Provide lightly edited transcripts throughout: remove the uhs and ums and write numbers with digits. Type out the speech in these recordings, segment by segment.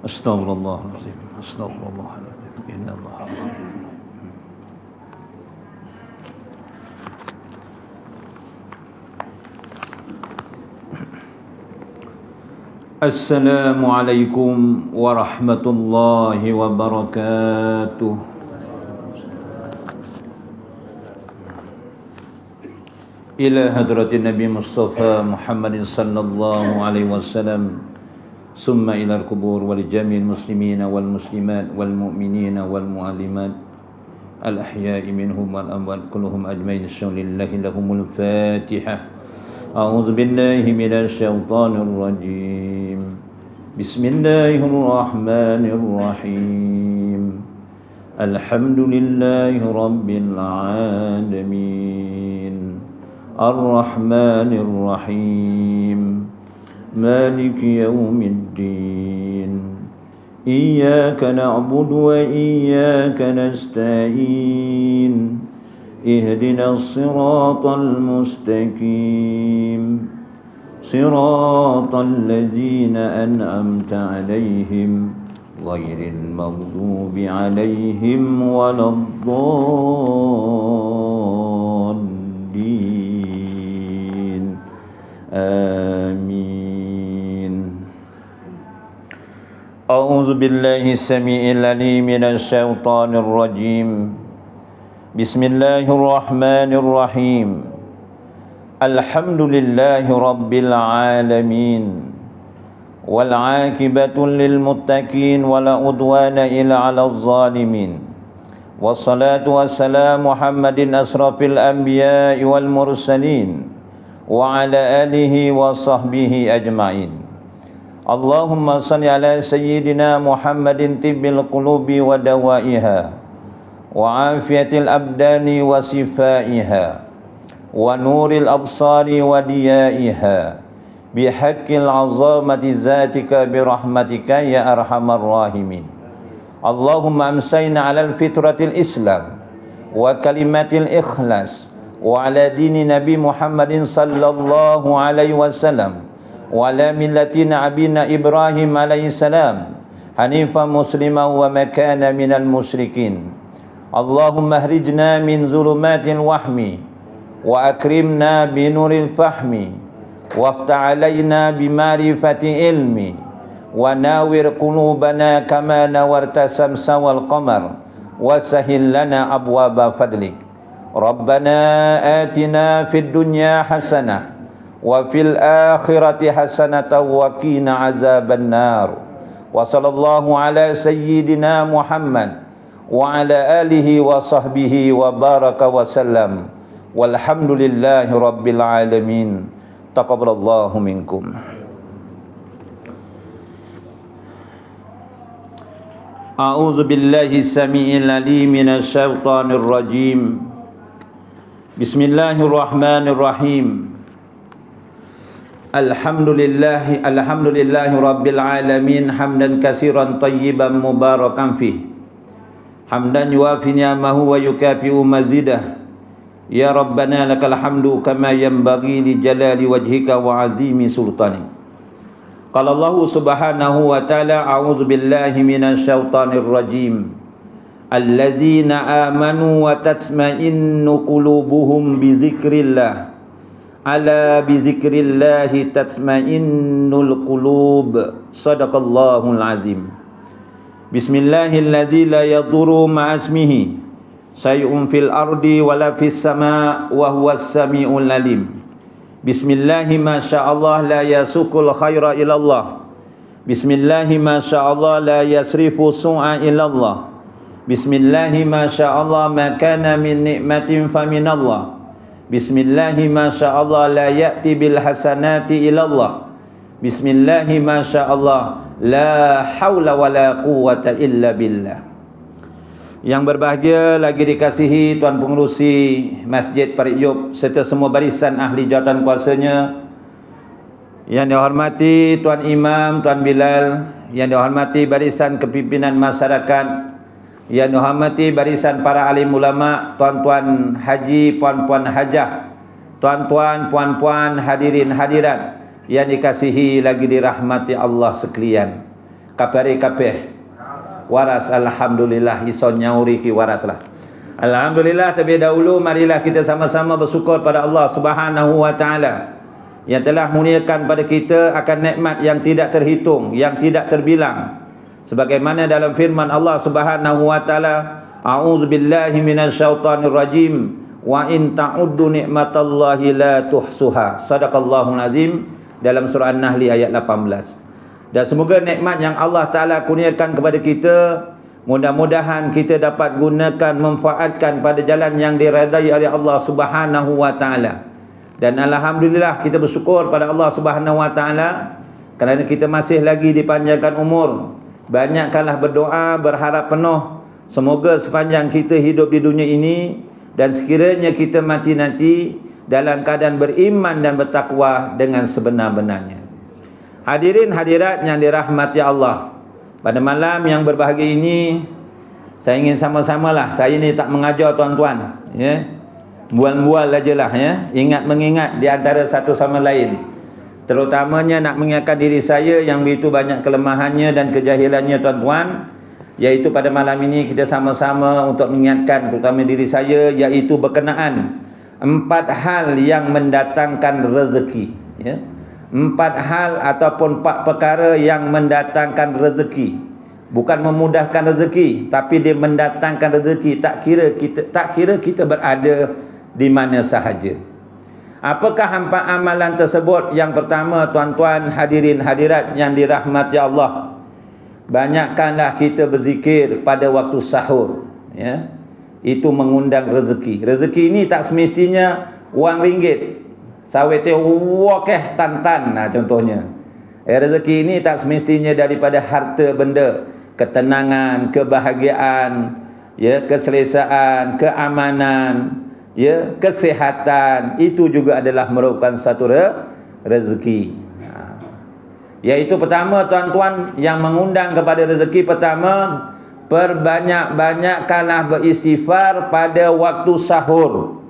Astaghfirullahaladzim. Astaghfirullahaladzim. Innallah. Assalamualaikum warahmatullahi wabarakatuh. Ila hadratin Nabi Mustafa Muhammadin sallallahu alaihi wasallam. Summa ila al-qubur wal jami'il muslimina wal muslimat wal mu'minina wal mu'allimat al ahya'i minhum wal amwat kulluhum ajmain. Lillahi lahumul Fatihah. A'udzu billahi minasy syaithanir rajim. Bismillahirrahmanirrahim. Alhamdulillahi rabbil alamin. Ar-Rahmanir Rahim. Maliki yaumiddin. Iyyaka na'budu wa iyyaka nasta'in. Ihdinas siratal mustaqim. Siratal ladzina an'amta 'alaihim ghairil maghdubi 'alaihim waladdallin. Amin. A'udzu billahi samii'il 'aliim minasy syaithaanir rajiim. Bismillahirrahmanirrahim. Alhamdulillahi rabbil alamin. Wal 'aqibatu lil muttaqin wala udwana illa 'alal zalimin. Wassalatu wassalamu Muhammadin asrafil anbiya'i wal mursalin wa ala alihi wa sahbihi ajma'in. Allahumma salli ala sayyidina Muhammadin tibbil qulubi wa dawaiha wa afiyatil abdani wa sifaiha wa nuril absari wa diyaiha bihaqqil azamati zatika birahmatika ya arhamar rahimin. Allahumma amsayna ala fitratil islam wa kalimatil ikhlas wa ala dini Nabi Muhammadin sallallahu alaihi wasallam wa ala millatina abina Ibrahim alaihi salam hanifan muslima wa makana minal musyrikin. Allahumma ahrijna min zulumatil wahmi wa akrimna binuril fahmi waftah alaina bimarifati ilmi wa nawir qulubana kama nawarta samsa wal qamar wa sahil lana abwaba fadlik. Rabbana atina fid dunya hasanah wa fil akhirati hasanatan wa qina azaban nar. Wa sallallahu ala sayyidina Muhammad wa ala alihi wa sahbihi wa baraka wa sallam. Walhamdulillahi rabbil alamin. Taqabbalallahu minkum. A'udzu billahi samii'il 'aliim minasy syaithaanir rajiim. Bismillahirrahmanirrahim. Alhamdulillahi rabbil alamin hamdan katsiran tayyiban mubarakan fih. Hamdan yuwafi ni'amahu wa yukafi'u mazidah. Ya Rabbana lakal hamdu kama yanbaghi li jalali wajhika wa azimi sultanik. Qala Allah subhanahu wa ta'ala a'udzu billahi minasy syaithanir rajim. Alladzina amanu wa tatma'innu qulubuhum bi dzikrillah. Ala bi dzikrillahi tatma'innul qulub. Shadaqallahul azim. Bismillahilladzi la yadurru ma'asmihi syai'un fil ardi wala fis sama' wa huwas sami'ul alim. Bismillahi ma sya'allah la yasukul khaira ilallah. Bismillahi ma sya'allah la yasrifu su'a ilallah. Bismillahi ma sya'allah ma kana min ni'matin faminallah. Bismillahi ma sya'allah la ya'ti bil hasanati ilallah. Bismillahi ma sya'allah la haula wa la quwwata illa billah. Yang berbahagia lagi dikasihi Tuan Pengerusi Masjid Pariyub serta semua barisan ahli jawatan kuasanya. Yang dihormati Tuan Imam, Tuan Bilal. Yang dihormati barisan kepimpinan masyarakat. Yang dihormati barisan para alim ulama, tuan-tuan haji, puan-puan hajah, tuan-tuan, puan-puan, hadirin hadirat yang dikasihi lagi dirahmati Allah sekalian. Kapari kabeh waras, alhamdulillah iso nyauri ki waras lah. Alhamdulillah, terlebih dahulu marilah kita sama-sama bersyukur pada Allah Subhanahu wa taala yang telah muliakan pada kita akan nikmat yang tidak terhitung, yang tidak terbilang. Sebagaimana dalam firman Allah Subhanahu wa taala, a'udzubillahi minasyaitonir rajim, wa in ta'uddu nikmatallahi la tuhsuha. Sadaqallahul azim, dalam surah An-Nahl ayat 18. Dan semoga nikmat yang Allah Ta'ala kurniakan kepada kita, mudah-mudahan kita dapat gunakan, manfaatkan pada jalan yang diredai oleh Allah Subhanahu wa Ta'ala. Dan alhamdulillah kita bersyukur pada Allah Subhanahu wa Ta'ala kerana kita masih lagi dipanjangkan umur. Banyakkanlah berdoa, berharap penuh semoga sepanjang kita hidup di dunia ini dan sekiranya kita mati nanti dalam keadaan beriman dan bertakwa dengan sebenar-benarnya. Hadirin hadirat yang dirahmati Allah, pada malam yang berbahagia ini saya ingin sama-samalah, saya ni tak mengajar tuan-tuan, ya, bual-bual ajalah, ya, ingat mengingat di antara satu sama lain, terutamanya nak mengingatkan diri saya yang begitu banyak kelemahannya dan kejahilannya tuan-tuan, iaitu pada malam ini kita sama-sama untuk mengingatkan terutama diri saya, iaitu berkenaan 4 hal yang mendatangkan rezeki, ya. 4 hal ataupun 4 perkara yang mendatangkan rezeki. Bukan memudahkan rezeki, tapi dia mendatangkan rezeki, tak kira kita berada di mana sahaja. Apakah 4 amalan tersebut? Yang pertama, tuan-tuan hadirin hadirat yang dirahmati Allah, banyakkanlah kita berzikir pada waktu sahur, ya. Itu mengundang rezeki. Rezeki ini tak semestinya wang ringgit. Sawit wakeh tantan, nah contohnya. Rezeki ini tak semestinya daripada harta benda, ketenangan, kebahagiaan, ya, keselesaan, keamanan, ya, kesihatan, itu juga adalah merupakan satu rezeki. Yaitu pertama tuan-tuan yang mengundang kepada rezeki, pertama, perbanyak-banyakkanlah beristighfar pada waktu sahur.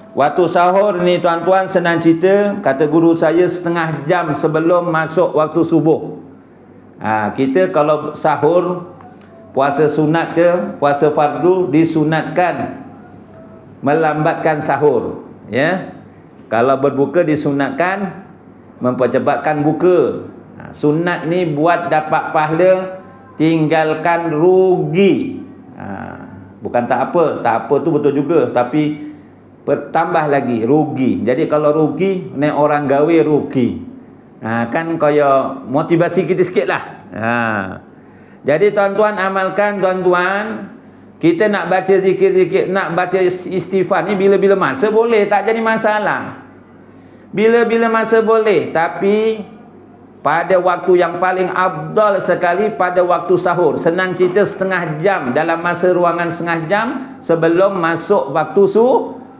Waktu sahur ni tuan-tuan senang cerita, kata guru saya setengah jam sebelum masuk waktu subuh. Kita kalau sahur, puasa sunat ke puasa fardu, disunatkan melambatkan sahur, ya. Kalau berbuka disunatkan mempercepatkan buka. Sunat ni buat dapat pahala, tinggalkan rugi. Bukan tak apa tu betul juga, tapi bertambah lagi rugi. Jadi kalau rugi, ni orang gawe rugi. Kan kaya motivasi kita sikit lah. Jadi tuan-tuan amalkan tuan-tuan. Kita nak baca zikir-zikir, nak baca istighfar ni bila-bila masa boleh, tak jadi masalah. Bila-bila masa boleh, tapi pada waktu yang paling afdal sekali pada waktu sahur. Senang cerita setengah jam, dalam masa ruangan setengah jam sebelum masuk waktu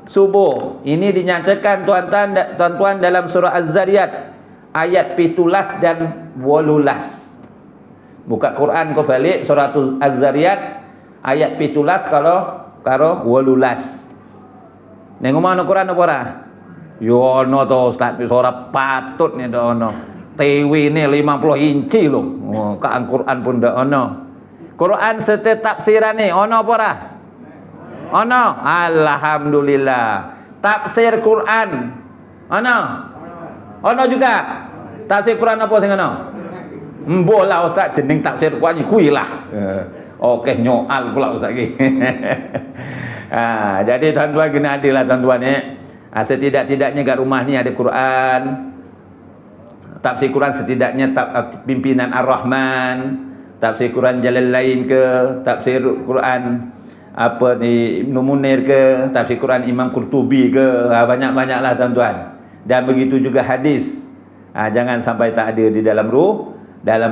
subuh. Ini dinyatakan tuan-tuan dalam surah Az-Zariyat ayat 17 dan 18. Buka Quran kau balik surah Az-Zariyat ayat 17 karo 18. Nengok mana Quran apa ora? Yo ono to Ustaz, surah patut ni dak ono. TV ni 50 inci loh. Ka Quran pun dak ono. Quran serta tafsiran ni ono apa ora? Ono, alhamdulillah. Tafsir Quran ono juga. Tafsir Quran apa sing ono? Mboh lah Ustaz, jeneng tafsir Quran kuwi lah. Okey, nyoal pula Ustaz iki. Jadi tuan-tuan kena adil lah tuan-tuan, ya. Setidak-tidaknya kat rumah ni ada Quran. Tafsir Quran setidaknya pimpinan Ar-Rahman, tafsir Quran Jalalain ke, tafsir Quran apa ni Ibnu Munir ke, tafsir Quran Imam Qurtubi ke, banyak-banyaklah tuan-tuan. Dan begitu juga hadis. Jangan sampai tak ada di dalam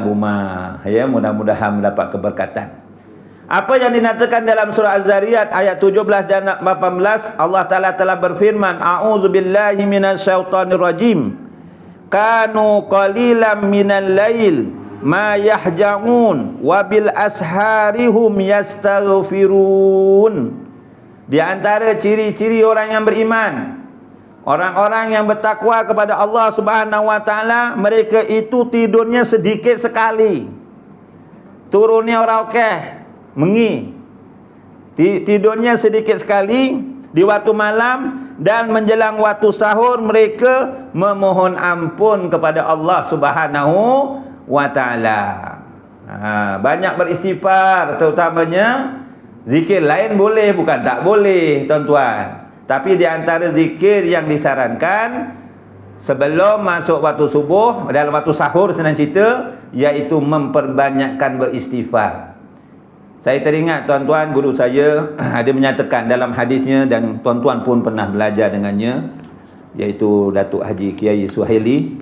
rumah, ya. Mudah-mudahan mendapat keberkatan. Apa yang dinatakan dalam surah Az-Zariyat ayat 17 dan 18, Allah Taala telah berfirman, a'udzubillahi minasyaitonir rajim. Kanu qalilan minal lail ma yahja'un wa bil asharihum yastaghfirun. Di antara ciri-ciri orang yang beriman, orang-orang yang bertakwa kepada Allah Subhanahu wa taala, mereka itu tidurnya sedikit sekali. turunnya orang okey, mengi. Tidurnya sedikit sekali di waktu malam, dan menjelang waktu sahur mereka memohon ampun kepada Allah Subhanahu wa taala. Banyak beristighfar, terutamanya zikir lain boleh, bukan tak boleh tuan-tuan. Tapi di antara zikir yang disarankan sebelum masuk waktu subuh, dalam waktu sahur senang cerita, iaitu memperbanyakkan beristighfar. Saya teringat tuan-tuan, guru saya ada menyatakan dalam hadisnya, dan tuan-tuan pun pernah belajar dengannya, iaitu Datuk Haji Kiai Suhaili.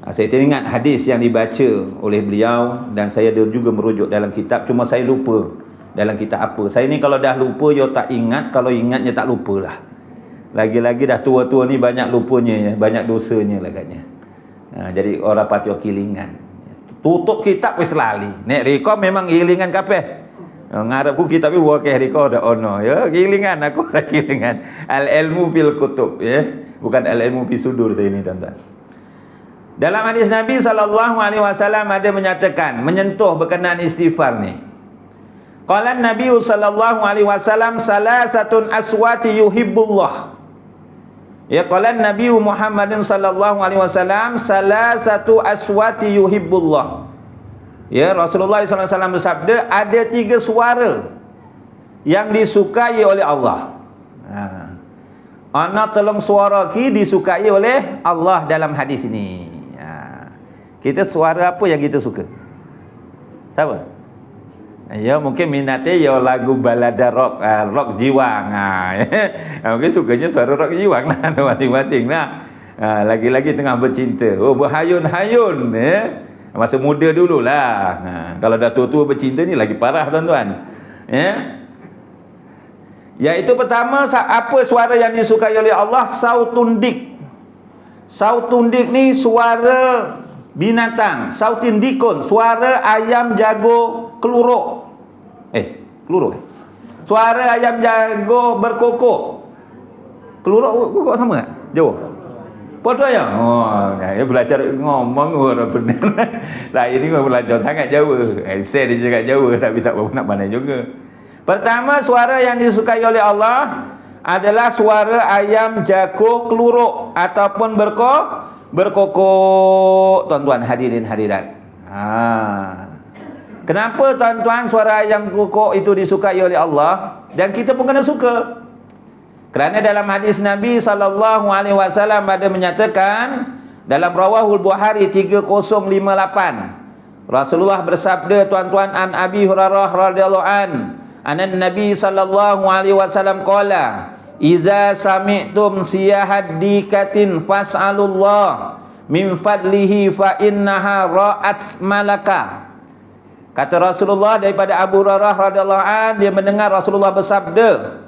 Saya teringat hadis yang dibaca oleh beliau, dan saya juga merujuk dalam kitab, cuma saya lupa dalam kitab apa. Saya ni kalau dah lupa, dia tak ingat, kalau ingatnya tak lupalah. Lagi-lagi dah tua-tua ni banyak lupanya, banyak dosanya lah katnya. Jadi orang patut kilingan. Tutup kitab wis lali. Nek reka memang kilingan kabeh. Ngarepku kitab buat ke reka dak ono ya, kilingan aku ora kilingan. Al ilmu bil kutub ya, bukan al ilmu fi sudur saya ini tuan-tuan. Dalam hadis Nabi SAW ada menyatakan, menyentuh berkenaan istighfar ni. Qala Nabi SAW, salasatun aswati yuhibbullah. Ya, qala Nabi Muhammadin SAW, salasatu aswati yuhibbullah. Ya, Rasulullah SAW bersabda, ada 3 suara yang disukai oleh Allah. Ana tolong suara ki disukai oleh Allah dalam hadis ini. Kita suara apa yang kita suka? Tahu? Ya, mungkin minatnya ya lagu balada rock, rock jiwang. Mungkin sukanya suara rock jiwang lah, masing-masing lah. Lagi-lagi tengah bercinta. Oh, berhayun-hayun masa muda dululah. Kalau dah tua-tua bercinta ni lagi parah tuan-tuan. Iaitu pertama, apa suara yang disukai oleh Allah? Sautun dik. Sautun dik ni suara binatang. Sautin dikun, suara ayam jago keluruk. Keluruk. Suara ayam jago berkokok. Keluruk kokok sama tak? Jauh. Podo ya. Dia belajar ngomong orang benar. Lah ini belajar sangat Jawa. Saya dia cakap Jawa tapi tak nak pandai juga. Pertama, suara yang disukai oleh Allah adalah suara ayam jago keluruk ataupun berkokok. Tuan-tuan hadirin hadirat. Kenapa tuan-tuan suara ayam kokok itu disukai oleh Allah, dan kita pun kena suka? Kerana dalam hadis Nabi SAW ada menyatakan dalam Rawahul Bukhari 3058, Rasulullah bersabda tuan-tuan, an Abi Hurairah radhiyallahu anan Nabi SAW qala, "Idza sami'tum siyahat dikatin fas'alullah min fadlihi fa innaha ra'at malaka." Kata Rasulullah daripada Abu Hurairah radhiyallahu dia mendengar Rasulullah bersabda,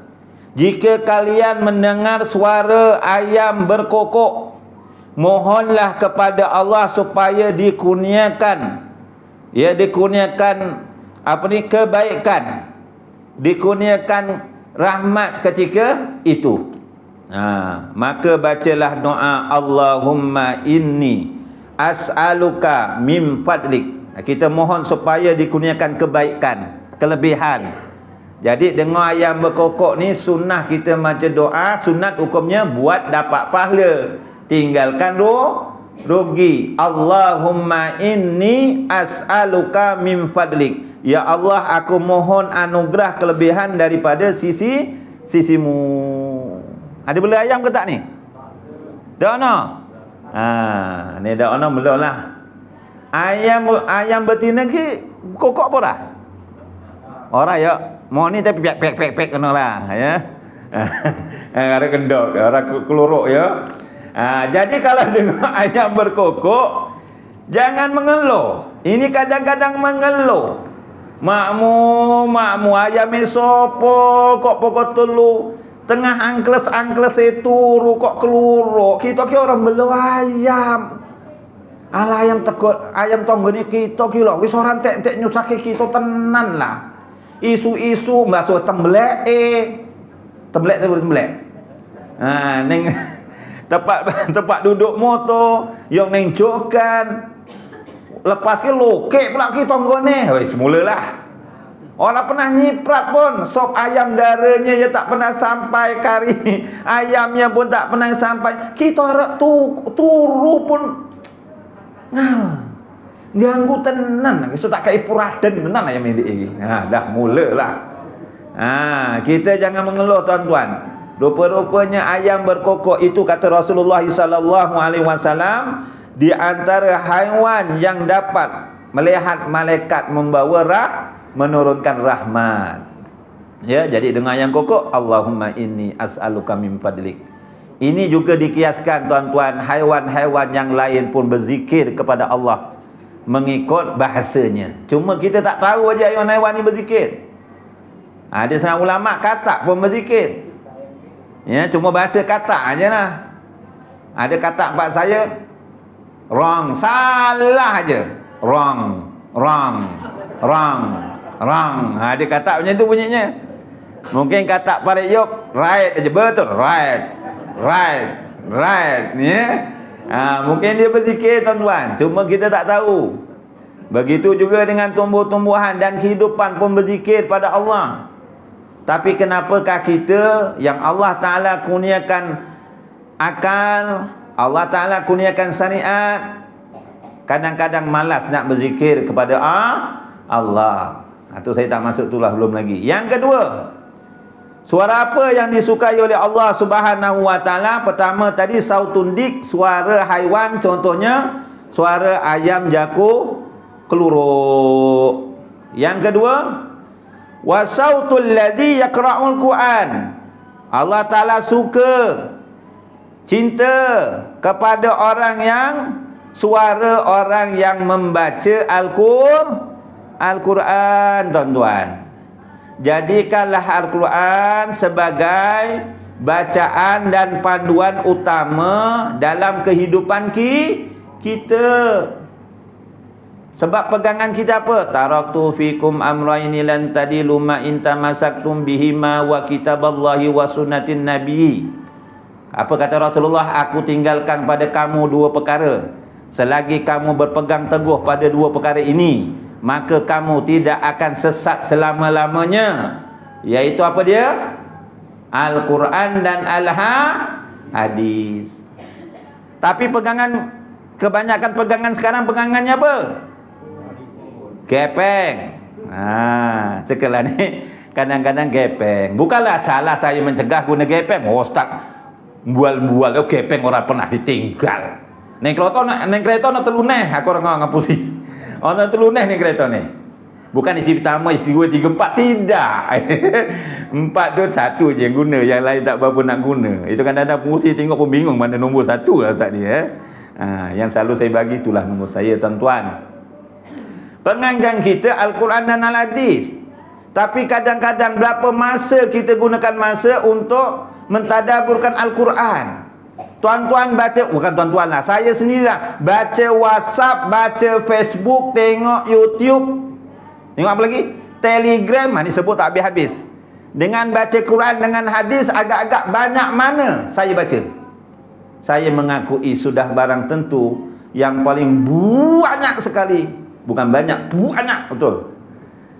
jika kalian mendengar suara ayam berkokok, mohonlah kepada Allah supaya dikurniakan kebaikan, dikurniakan rahmat ketika itu. Maka bacalah doa, Allahumma inni as'aluka min fadlik. Kita mohon supaya dikurniakan kebaikan, kelebihan. Jadi dengan ayam berkokok ni sunnah kita baca doa, sunat hukumnya buat dapat pahala, tinggalkan rugi. Allahumma inni as'aluka min fadlik. Ya Allah, aku mohon anugerah kelebihan daripada sisimu. Ada bela ayam ke tak ni? Dak ono. Ni dak ono belum lah. Ayam betina ke kokok apa dah? Orang ya, mau ni tapi pek kena lah ya. Ada kendok, orang keluruk ya. Jadi kalau dengar ayam berkokok, jangan mengeluh. Ini kadang-kadang mengeluh. Makmu ayam sopo kok pokok telu tengah angkles itu kok keluruk. Kita ki orang belu ayam. Ala ayam tegot, ayam tonggone kita ki lho wis ora entek-entek nyusake kita tenan lah. Isu-isu masuk temblek ning tempat duduk motor yang neng jokan lepas ke lokek pula ke tonggo ni. Weh, semulalah. Orang pernah nyiprat pun sop ayam darahnya ya tak pernah sampai, kari ayamnya pun tak pernah sampai. Kita harap turu pun ganggu tenan. So tak kai puraden tenan ayam ini. Dah mulalah. Kita jangan mengeluh tuan-tuan. Rupa-rupanya ayam berkokok itu kata Rasulullah sallallahu alaihi wasallam di antara haiwan yang dapat melihat malaikat membawa menurunkan rahmat. Ya, jadi dengan ayam kokok, Allahumma inni as'aluka min fadlik. Ini juga dikiaskan tuan-tuan, haiwan-haiwan yang lain pun berzikir kepada Allah mengikut bahasanya. Cuma kita tak tahu aja haiwan-haiwan ni berzikir. Ada setengah ulama katak pun berzikir. Ya, cuma bahasa katak ajalah. Ada katak pak saya wrong, salah aja. Wrong. Dia kata macam tu bunyinya. Mungkin kata Pak Yop right aja, betul, right. Ya. Mungkin dia berzikir tuan-tuan, cuma kita tak tahu. Begitu juga dengan tumbuh-tumbuhan dan kehidupan pun berzikir pada Allah. Tapi kenapakah kita yang Allah Ta'ala kurniakan akal, Allah Ta'ala kurniakan syariat, kadang-kadang malas nak berzikir kepada Allah. Itu saya tak masuk itulah, belum lagi. Yang kedua, suara apa yang disukai oleh Allah Subhanahu wa taala? Pertama tadi sautun dik, suara haiwan, contohnya suara ayam jaku keluruk. Yang kedua, wa sautul ladzi yaqra'ul Quran. Allah taala suka, cinta kepada orang yang suara orang yang membaca Al-Quran, tuan-tuan. Jadikanlah Al-Quran sebagai bacaan dan panduan utama dalam kehidupan kita. Sebab pegangan kita apa? Taraktu fikum amrayni lan tadilu ma in tamassaktum bihima wa kitaballahi wa sunnatin nabi. Apa kata Rasulullah? Aku tinggalkan pada kamu dua perkara. Selagi kamu berpegang teguh pada dua perkara ini, maka kamu tidak akan sesat selama-lamanya. Iaitu apa dia? Al-Quran dan Al-Hadis. Tapi kebanyakan pegangan sekarang pegangannya apa? Gepeng. Sekarang ni kadang-kadang gepeng. Bukanlah salah saya mencegah guna gepeng. Ustaz bual-bual gepeng orang pernah ditinggal. Neng kereta nak teluneh, aku orang ngapusi. Orang teluneh ni kereta ni. Bukan isi pertama, isi 2, 3, 4, tidak. 4 tu satu je yang guna, yang lain tak berapa nak guna. Itu kadang-kadang pengurusi tengok pun bingung mana nombor satu lah tak dia. Yang selalu saya bagi itulah nombor saya, tuan-tuan. Pengangan kita Al-Quran dan Al-Hadis. Tapi kadang-kadang berapa masa kita gunakan masa untuk mentadaburkan Al-Quran. Tuan-tuan baca, bukan tuan-tuan lah, saya sendirilah baca WhatsApp, baca Facebook, tengok YouTube, tengok apa lagi? Telegram, ni sebut tak habis-habis. Dengan baca Quran, dengan hadis, agak-agak banyak mana saya baca. Saya mengakui sudah barang tentu yang paling banyak sekali, bukan banyak, banyak betul,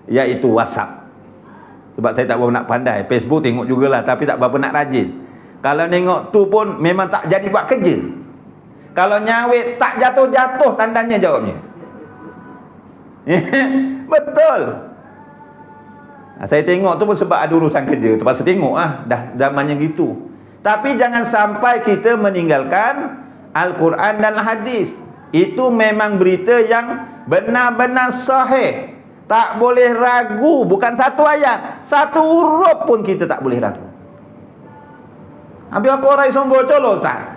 iaitu WhatsApp. Sebab saya tak berapa nak pandai. Facebook tengok jugalah, tapi tak berapa nak rajin. Kalau tengok tu pun memang tak jadi buat kerja. Kalau nyawit tak jatuh-jatuh, tandanya jawabnya. Betul. Saya tengok tu pun sebab ada urusan kerja. Terpaksa tengok dah zamannya gitu. Tapi jangan sampai kita meninggalkan Al-Quran dan Hadis. Itu memang berita yang benar-benar sahih. Tak boleh ragu. Bukan satu ayat, satu huruf pun kita tak boleh ragu. Habis aku orang isong bocor loh, Ustaz.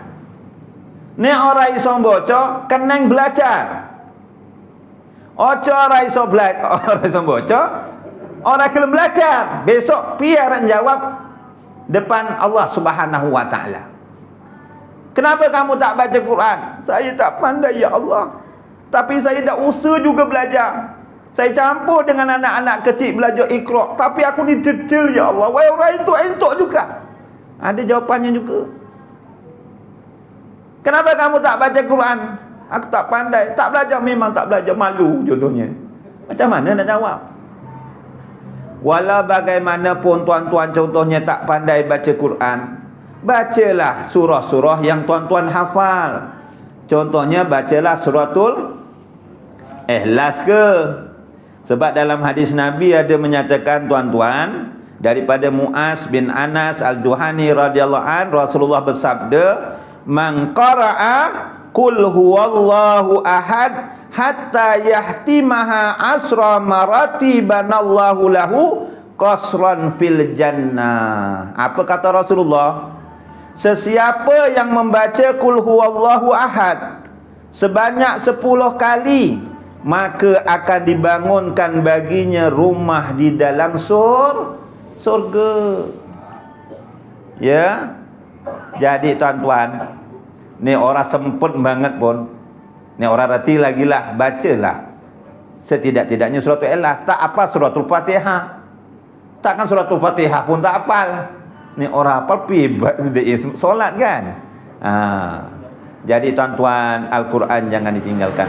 Ni orang isong bocor kenang belajar. Ojo orang isong belajar, orang isong bocor, orang kelem belajar. Besok piaran jawab depan Allah Subhanahu wa taala. Kenapa kamu tak baca Quran? Saya tak pandai ya Allah. Tapi saya dah usaha juga belajar. Saya campur dengan anak-anak kecil belajar Iqra, tapi aku ni detail ya Allah. Wahai orang itu entok juga. Ada jawapannya juga. Kenapa kamu tak baca Quran? Aku tak pandai. Tak belajar, memang tak belajar. Malu contohnya. Macam mana nak jawab? Walau bagaimanapun tuan-tuan contohnya tak pandai baca Quran, bacalah surah-surah yang tuan-tuan hafal. Contohnya bacalah suratul Ikhlas ke. Sebab dalam hadis Nabi ada menyatakan tuan-tuan, daripada Muaz bin Anas Al-Juhani radhiyallahu an, Rasulullah bersabda, "Man qara'a qul huwallahu ahad hatta yahtimaha asra marati banallahu lahu qasran fil jannah." Apa kata Rasulullah? Sesiapa yang membaca qul huwallahu ahad sebanyak 10 kali, maka akan dibangunkan baginya rumah di dalam surga. Ya. Jadi tuan-tuan, ni orang semput banget pun, ni orang reti lagi lah, bacalah setidak-tidaknya suratul Ikhlas. Tak apa suratul Fatihah, takkan suratul Fatihah pun tak hafal. Ni orang hafal pi solat kan. Jadi tuan-tuan, Al-Quran jangan ditinggalkan.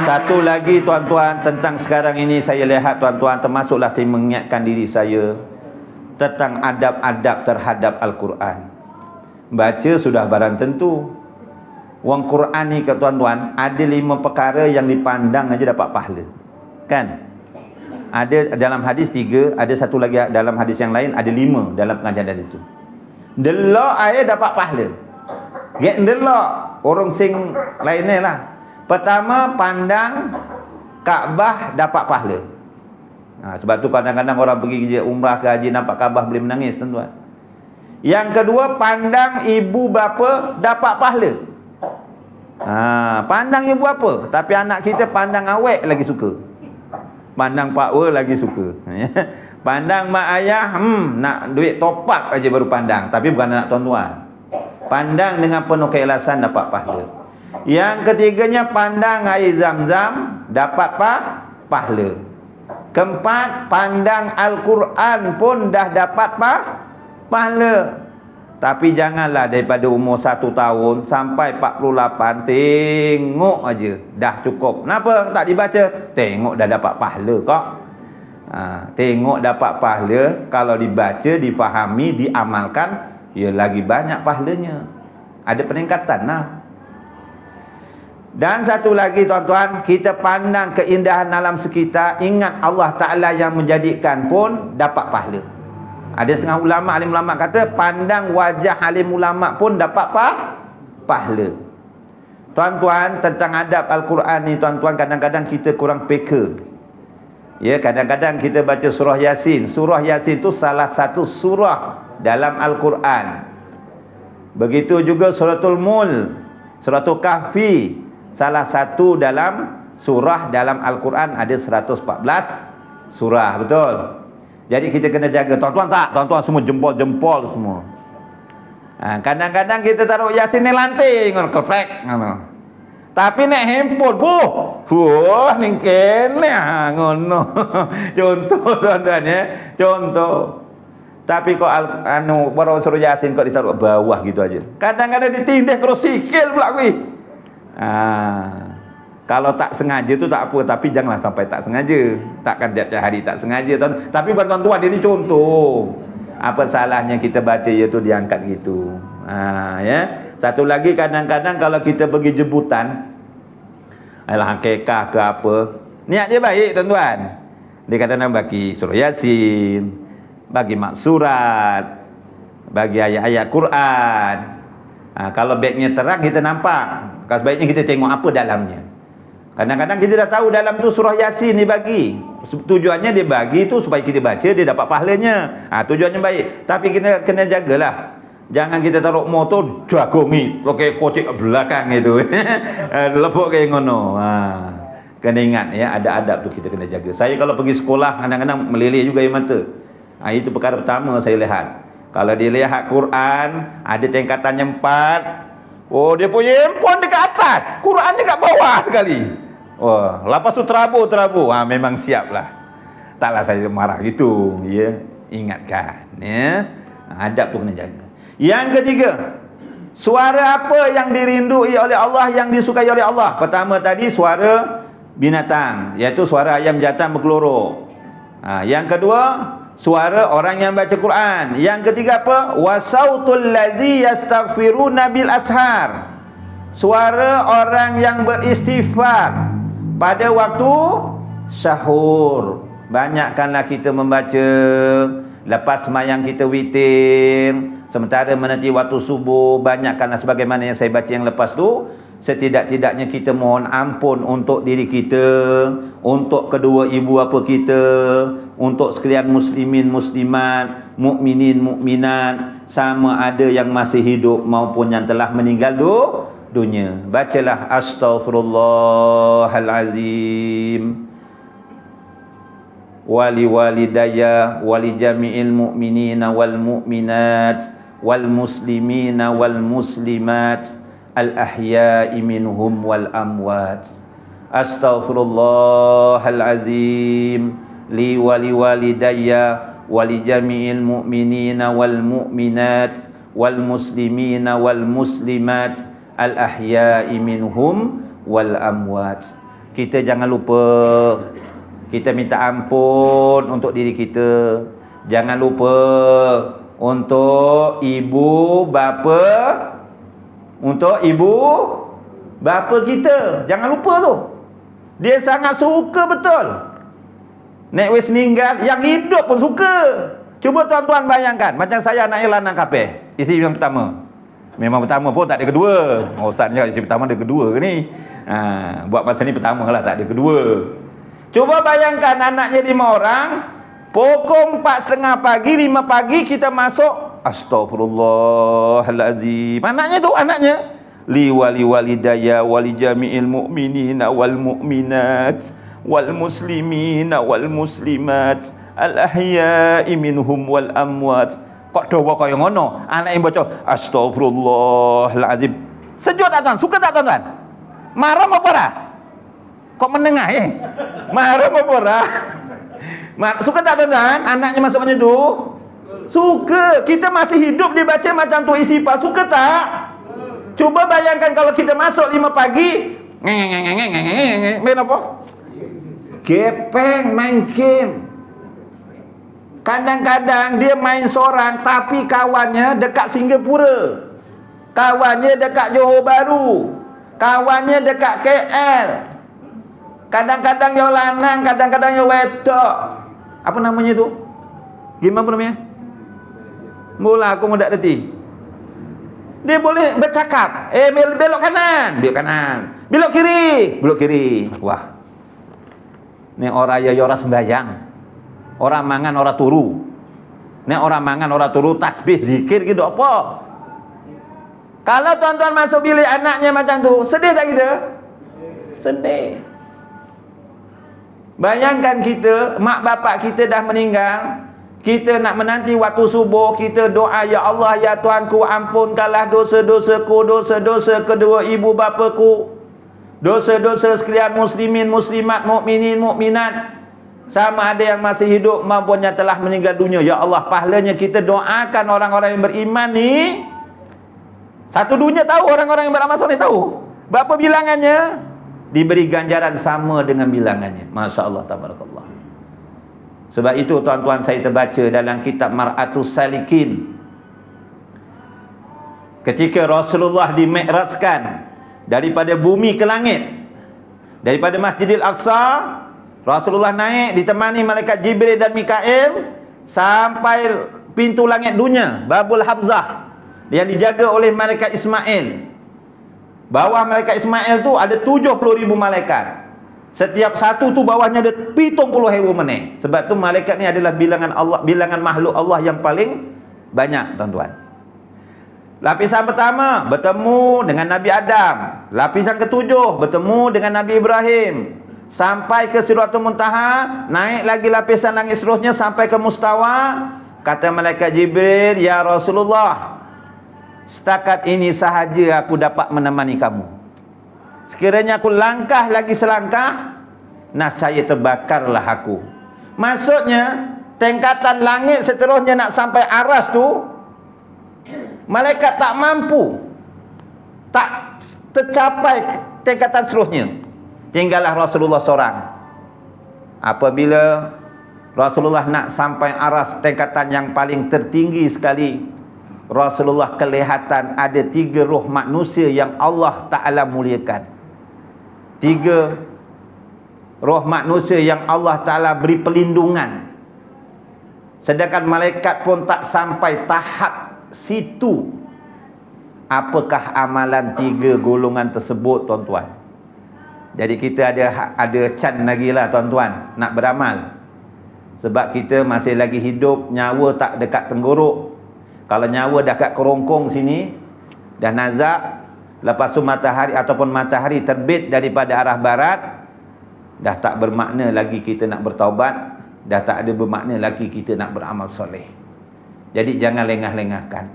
Satu lagi tuan-tuan, tentang sekarang ini saya lihat tuan-tuan, termasuklah saya mengingatkan diri saya tentang adab-adab terhadap Al-Quran. Baca sudah barang tentu. Wang Quran ni ke tuan-tuan, ada 5 perkara yang dipandang aja dapat pahala. Kan? Ada dalam hadis 3, ada satu lagi dalam hadis yang lain, ada 5 dalam pengajaran itu. Delok air dapat pahala. Get delok orang sing lainnya lah. Pertama, pandang Kaabah dapat pahala. Sebab tu kadang-kadang orang pergi umrah ke haji nampak Kaabah boleh menangis tuan-tuan. Yang kedua, pandang ibu bapa dapat pahala. Pandang ibu bapa, tapi anak kita pandang awek lagi suka. Pandang pak we lagi suka. Pandang mak ayah, nak duit top up aja baru pandang, tapi bukan anak tuan-tuan. Pandang dengan penuh keikhlasan dapat pahala. Yang ketiganya, pandang air Zam-Zam dapat pahala. Keempat, pandang Al-Quran pun dah dapat pahala. Tapi janganlah daripada umur 1 tahun sampai 48 tengok aja dah cukup. Kenapa tak dibaca? Tengok dah dapat pahala kok. Tengok dapat pahala, kalau dibaca, difahami, diamalkan, ya lagi banyak pahalanya. Ada peningkatan lah. Dan satu lagi tuan-tuan, kita pandang keindahan alam sekitar, ingat Allah Ta'ala yang menjadikan pun dapat pahala. Ada setengah ulama, alim ulama kata, pandang wajah alim ulama pun dapat pahala. Tuan-tuan, tentang adab Al-Quran ni tuan-tuan, kadang-kadang kita kurang peka. Ya, kadang-kadang kita baca surah Yasin. Surah Yasin itu salah satu surah dalam Al-Quran. Begitu juga suratul Mul, suratul Kahfi, salah satu dalam surah dalam Al-Quran. Ada 114 surah, betul? Jadi kita kena jaga. Tuan-tuan tak? Tuan-tuan semua jempol-jempol semua. Kadang-kadang kita taruh Yasin ni lanting, keplek. Tapi nek handphone, ningken ngono. Contoh tuan-tuan ya, contoh. Tapi kok baru suruh Yasin kok ditaruh bawah gitu aja. Kadang-kadang ditindih terus sikil pula kuwi. Kalau tak sengaja tu tak apa, tapi janganlah sampai tak sengaja. Takkan tiap hari tak sengaja tuan. Tapi tuan-tuan ini contoh. Apa salahnya kita baca iaitu diangkat gitu. Ya. Satu lagi, kadang-kadang kalau kita pergi jemputan, alah hakikah ke apa, niat dia baik tuan-tuan. Dia kadang-kadang bagi surah Yasin, bagi maksurat, bagi ayat-ayat Quran. Kalau bagnya terang kita nampak, kalau sebaiknya kita tengok apa dalamnya. Kadang-kadang kita dah tahu dalam tu surah Yasin dibagi. Tujuannya dia bagi tu supaya kita baca, dia dapat pahalanya. Tujuannya baik. Tapi kita kena jagalah. Jangan kita taruh motor jagongi, pakai kocik belakang itu. Lepuk kayak ngono. Kena ingat ya, ada adab tu kita kena jaga. Saya kalau pergi sekolah kadang-kadang meleleh juga air mata. Itu perkara pertama saya lihat. Kalau dia lihat Quran, ada tingkatannya 4. Oh, dia punya handphone dekat atas, Quran dekat bawah sekali. Oh, lepas tu terabur. Memang siaplah. Taklah saya marah gitu, ya. Ingatkan, ya. Adab tu kena jaga. Yang ketiga, Suara apa yang dirindui oleh Allah, yang disukai oleh Allah? Pertama tadi suara binatang, iaitu suara ayam jantan berkelorok. Yang kedua, suara orang yang baca Quran. Yang ketiga apa? Wasautul ladzi yastaghfiruna bil ashar. Suara orang yang beristighfar pada waktu sahur. Banyakkanlah kita membaca lepas sembahyang kita witir, sementara menanti waktu subuh, banyakkanlah sebagaimana yang saya baca yang lepas tu. Setidak-tidaknya kita mohon ampun untuk diri kita, untuk kedua ibu bapa kita, untuk sekalian muslimin muslimat, mukminin mukminat, sama ada yang masih hidup maupun yang telah meninggal dunia. Bacalah astaghfirullahalazim wali walidayya wali jami'il mu'minina wal mu'minat wal muslimina wal muslimat al ahya'i minhum wal amwat. Astaghfirullahalazim li wali walidayya wali jami'il mu'minina wal mu'minat wal muslimina wal muslimat al ahya'i minhum wal amwat. Kita jangan lupa, kita minta ampun untuk diri kita. Jangan lupa untuk ibu bapa kita. Jangan lupa tu. Dia sangat suka betul. Nek wis meninggal, yang hidup pun suka. Cuba tuan-tuan bayangkan, macam saya anak lanang kapeh, isteri yang pertama. Memang pertama pun tak ada kedua. Ustaz ni isteri pertama ada kedua ke ni? Buat masa ni pertama lah, tak ada kedua. Coba bayangkan anaknya 5 orang, pukul 4.30 pagi, 5 pagi kita masuk. Astaghfirullahalazim. Anaknya li wali walidayya wali jami'il mu'minina wal mu'minat wal muslimina wal muslimat al ahya'i minhum wal amwat. Kok doa kaya ngono? Anak yang baca astaghfirullahalazim. Sejuk tak tuan? Suka tak tuan-tuan? Marah apa ora? Kok menengah marah apa ora? Suka tak tuan-tuan? Anaknya masuk macam tu? Suka. Kita masih hidup dia baca macam tu istighfar. Suka tak? Coba bayangkan kalau kita masuk 5 pagi, main apa? Gepeng, main game. Kadang-kadang dia main seorang, tapi kawannya dekat Singapura, kawannya dekat Johor Bahru, kawannya dekat KL. Kadang-kadang yang lanang, kadang-kadang yang wedok. Apa namanya tu? Gimana namanya? Mula aku mudah reti. Dia boleh bercakap. Belok kanan, belok kanan. Belok kiri, belok kiri. Wah. Ni orang ya orang sembahyang. Orang mangan orang turu. Ni orang mangan orang turu tasbih zikir gitu apa? Kalau tuan-tuan masuk bilik anaknya macam tu, sedih tak kita? Sedih. Bayangkan kita, mak bapak kita dah meninggal, kita nak menanti waktu subuh, kita doa, ya Allah, ya Tuhanku, ampunkanlah dosa-dosaku, dosa-dosa kedua ibu bapaku, dosa-dosa sekalian muslimin, muslimat, mukminin, mukminat, sama ada yang masih hidup maupun yang telah meninggal dunia. Ya Allah, pahalanya kita doakan orang-orang yang beriman ni. Satu dunia tahu, orang-orang yang beramal soleh tahu. Berapa bilangannya? Diberi ganjaran sama dengan bilangannya. Masya Allah, tabarakallah. Sebab itu tuan-tuan, saya terbaca dalam kitab Mar'atus Salikin, ketika Rasulullah dimi'rajkan daripada bumi ke langit, daripada Masjidil Aqsa, Rasulullah naik ditemani malaikat Jibril dan Mikail sampai pintu langit dunia, Babul Habzah, yang dijaga oleh malaikat Ismail. Bawah malaikat Ismail tu ada 70,000 malaikat. Setiap satu tu bawahnya ada 70,000 meneh. Sebab tu malaikat ni adalah bilangan Allah, bilangan makhluk Allah yang paling banyak, tuan-tuan. Lapisan pertama bertemu dengan Nabi Adam. Lapisan ketujuh bertemu dengan Nabi Ibrahim. Sampai ke Sidratul Muntaha, naik lagi lapisan langit seterusnya sampai ke Mustawa. Kata malaikat Jibril, ya Rasulullah, setakat ini sahaja aku dapat menemani kamu. Sekiranya aku langkah lagi selangkah, nascaya terbakarlah aku. Maksudnya, tingkatan langit seterusnya nak sampai aras tu, malaikat tak mampu. Tak tercapai tingkatan seterusnya. Tinggallah Rasulullah seorang. Apabila Rasulullah nak sampai aras tingkatan yang paling tertinggi sekali, Rasulullah kelihatan ada 3 roh manusia yang Allah Ta'ala muliakan. 3 roh manusia yang Allah Ta'ala beri pelindungan. Sedangkan malaikat pun tak sampai tahap situ. Apakah amalan 3 golongan tersebut, tuan-tuan? Jadi kita ada can lagi lah, tuan-tuan, nak beramal. Sebab kita masih lagi hidup, nyawa tak dekat tenggorok. Kalau nyawa dah kat kerongkong sini, dah nazak, lepas tu matahari ataupun matahari terbit daripada arah barat, dah tak bermakna lagi kita nak bertaubat, dah tak ada bermakna lagi kita nak beramal soleh. Jadi jangan lengah-lengahkan.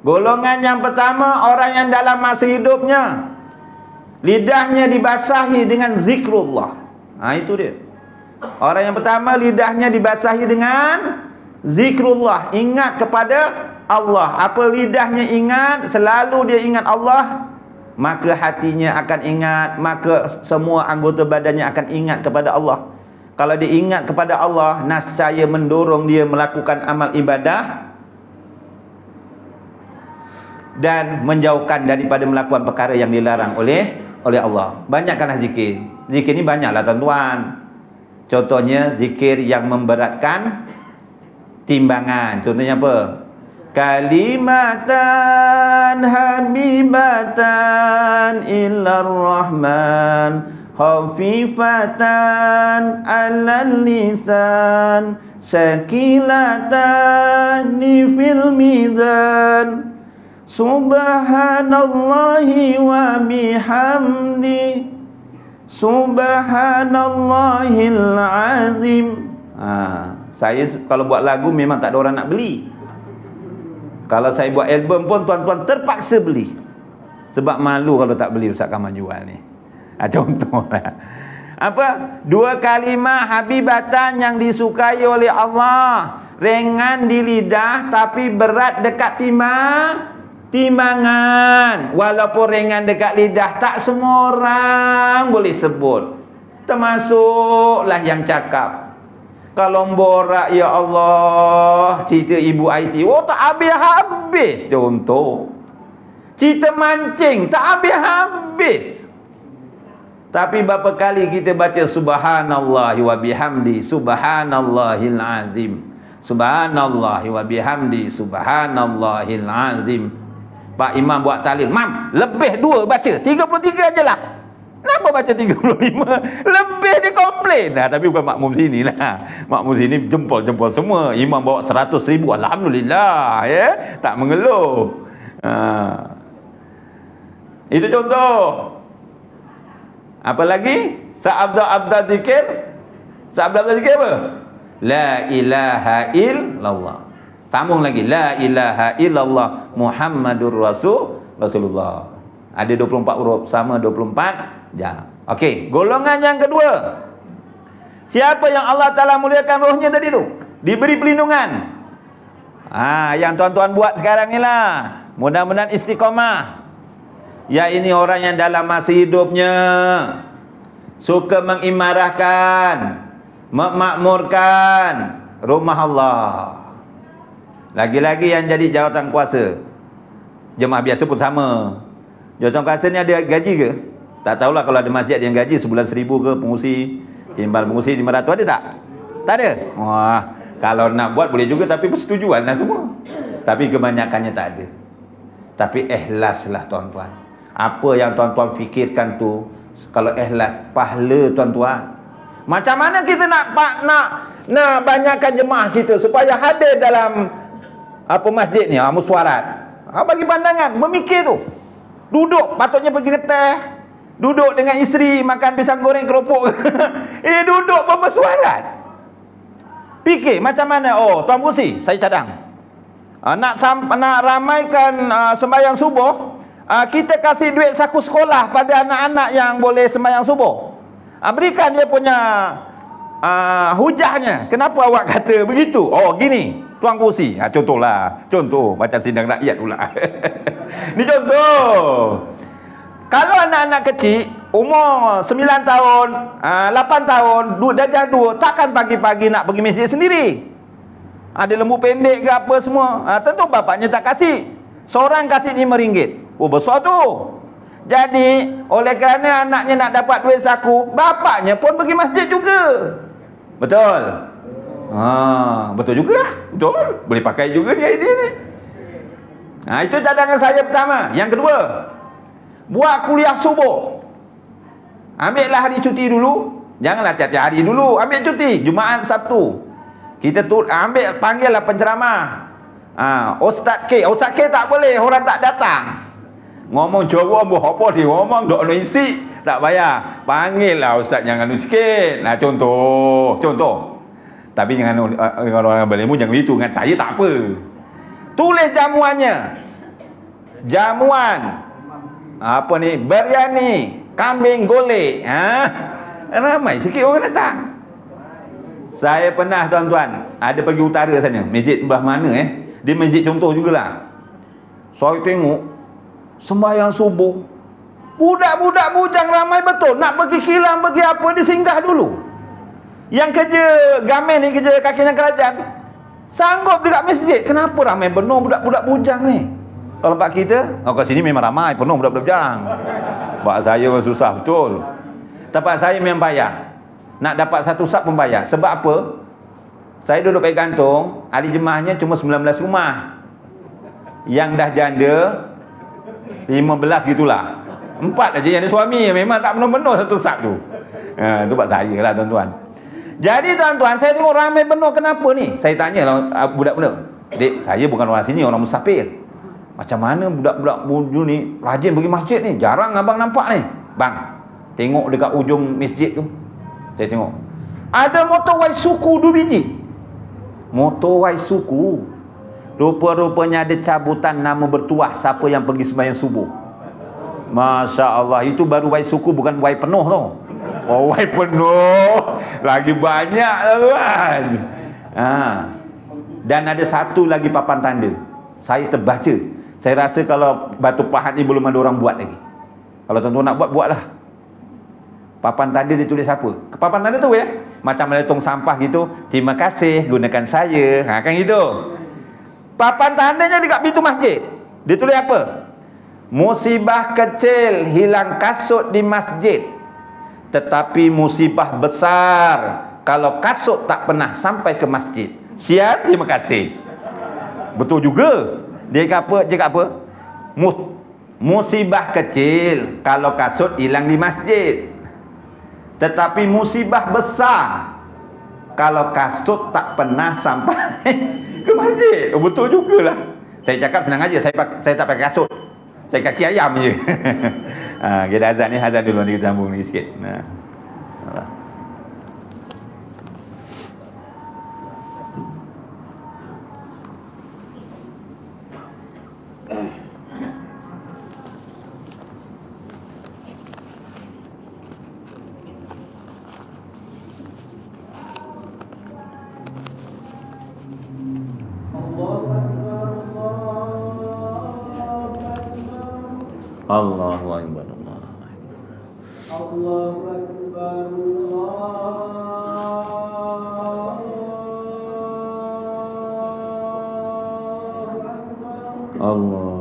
Golongan yang pertama, orang yang dalam masa hidupnya lidahnya dibasahi dengan zikrullah. Itu dia. Orang yang pertama, lidahnya dibasahi dengan zikrullah, ingat kepada Allah. Apa lidahnya ingat, selalu dia ingat Allah, maka hatinya akan ingat, maka semua anggota badannya akan ingat kepada Allah. Kalau dia ingat kepada Allah, nascaya mendorong dia melakukan amal ibadah dan menjauhkan daripada melakukan perkara yang dilarang oleh Allah. Banyakkanlah zikir. Zikir ni banyaklah, tuan-tuan. Contohnya zikir yang memberatkan timbangan. Contohnya apa? Kalimatan habibatan ilar rahman, khafifatan alal lisan, sakilatan fil mizan, subhanallahi wa bihamdi, subhanallahil azim. Saya kalau buat lagu memang tak ada orang nak beli. Kalau saya buat album pun tuan-tuan terpaksa beli. Sebab malu kalau tak beli Ustaz Kamal jual ni. Contohlah. Apa? 2 kalimah habibatan yang disukai oleh Allah. Ringan di lidah tapi berat dekat timbangan. Walaupun ringan dekat lidah, tak semua orang boleh sebut. Termasuklah yang cakap. Kalau borak, ya Allah, cerita ibu IT, tak habis-habis. Contoh, cerita mancing, tak habis-habis. Tapi berapa kali kita baca subhanallahi wa bihamdi, subhanallahil azim, subhanallahi wa bihamdi, subhanallahil azim. Pak Imam buat tahlil, Mam, lebih 2 baca, 33 je lah. Kenapa baca 35? Lebih dia komplain. Tapi bukan makmum sini lah. Makmum sini jempol-jempol semua. Imam bawa 100,000, alhamdulillah, ya, tak mengeluh. Itu contoh. Apa lagi? Sa'abda zikir. Sa'abda zikir apa? La ilaha illallah. Sambung lagi, la ilaha illallah Muhammadur Rasulullah. Ada 24 huruf, sama 24 jam. Okey, golongan yang kedua. Siapa yang Allah Ta'ala muliakan rohnya tadi tu, diberi pelindungan. Yang tuan-tuan buat sekarang ni lah. Mudah-mudahan istiqamah. Ya, ini orang yang dalam masa hidupnya suka mengimarahkan, memakmurkan rumah Allah. Lagi-lagi yang jadi jawatan kuasa. Jemaah biasa pun sama. Jawatan kuasa ni ada gaji ke? Tak tahulah kalau ada masjid yang gaji sebulan 1,000 ke, pengurusi, timbal pengurusi 500, ada tak? Tak ada? Wah, kalau nak buat boleh juga, tapi persetujuan lah semua. Tapi kebanyakannya tak ada. Tapi ikhlaslah, tuan-tuan. Apa yang tuan-tuan fikirkan tu, kalau ikhlas, pahala, tuan-tuan. Macam mana kita nak banyakkan jemaah kita supaya hadir dalam masjid ni, musyawarat. Bagi pandangan, memikir tu. Duduk, patutnya pergi ke teh. Duduk dengan isteri, makan pisang goreng keropok. Duduk bermesuarat. Fikir macam mana? Tuan Pengurusi, saya cadang. Nak ramaikan sembahyang subuh, kita kasih duit saku sekolah pada anak-anak yang boleh sembahyang subuh. Berikan dia punya hujahnya. Kenapa awak kata begitu? Gini, Tuan Pengurusi. Contoh macam sidang rakyat pula. Ni contoh. Kalau anak-anak kecil umur 9 tahun, 8 tahun, darjah 2, takkan pagi-pagi nak pergi masjid sendiri. Ada lembu pendek ke apa semua. Tentu bapaknya tak kasih. Seorang kasih RM5. Oh, besar tu. Jadi, oleh kerana anaknya nak dapat duit saku, bapaknya pun pergi masjid juga. Betul? Betul juga. Betul. Boleh pakai juga ni idea ni. Itu cadangan saya pertama. Yang kedua, buat kuliah subuh. Ambillah hari cuti dulu. Janganlah tiap-tiap hari dulu. Ambil cuti. Jumaat, Sabtu. Kita panggillah penceramah. Ustaz K. Ustaz K tak boleh, orang tak datang. Ngomong Jawa apa dia ngomong dok isi, tak bayar. Panggillah ustaz yang anu sikit. Contoh. Tapi dengan orang berilmu jangan begitu. Dengan saya tak apa. Tulis jamuannya. Jamuan. Biryani, kambing golek. Ramai sikit orang datang. Saya pernah tuan-tuan, ada pergi utara sana, masjid belah mana Di masjid contoh jugalah. Saya tengok sembahyang subuh, budak-budak bujang ramai betul, nak pergi kilang, pergi apa, dia singgah dulu. Yang kerja gamen ni, kerja kakinan kerajaan, sanggup dekat masjid. Kenapa ramai benar budak-budak bujang ni? Kalau tempat kita, kat sini memang ramai, penuh budak-budak bujang. Tempat saya memang susah betul. Tempat saya memang bayar. Nak dapat satu sap pun bayar. Sebab apa? Saya duduk kat gantung, ahli jemaahnya cuma 19 rumah. Yang dah janda 15 gitulah. 4 aja yang ada suami. Memang tak penuh-penuh satu sap tu. Itu buat saya lah tuan-tuan. Jadi tuan-tuan, saya tengok ramai penuh. Kenapa ni? Saya tanya lah budak-budak. Dek, saya bukan orang sini, orang musafir. Macam mana budak-budak bujur ni rajin pergi masjid ni? Jarang abang nampak ni. Bang, tengok dekat ujung masjid tu. Saya tengok ada motor suku 2 biji. Motor suku. Rupa-rupanya ada cabutan nama bertuah siapa yang pergi sembahyang subuh. Masya Allah. Itu baru suku, bukan penuh tu. Oh, penuh lagi banyak tuan. Dan ada satu lagi papan tanda. Saya terbaca. Saya rasa kalau Batu Pahat ni belum ada orang buat lagi. Kalau tuan-tuan nak buat, buatlah. Papan tanda dia tulis apa? Papan tanda tu macam ada tong sampah gitu. Terima kasih, gunakan saya. Kan gitu. Papan tandanya dekat pintu masjid. Dia tulis apa? Musibah kecil hilang kasut di masjid, tetapi musibah besar kalau kasut tak pernah sampai ke masjid. Siap, terima kasih. Betul juga. Dia cakap apa? Musibah kecil kalau kasut hilang di masjid, tetapi musibah besar kalau kasut tak pernah sampai ke masjid. Betul jugalah. Saya cakap senang aja, saya tak pakai kasut. Saya kaki ayam je. Kita azan ni, azan dulu, nanti kita sambung lagi sikit. Allahu Akbar. Allahu Akbar. Allah.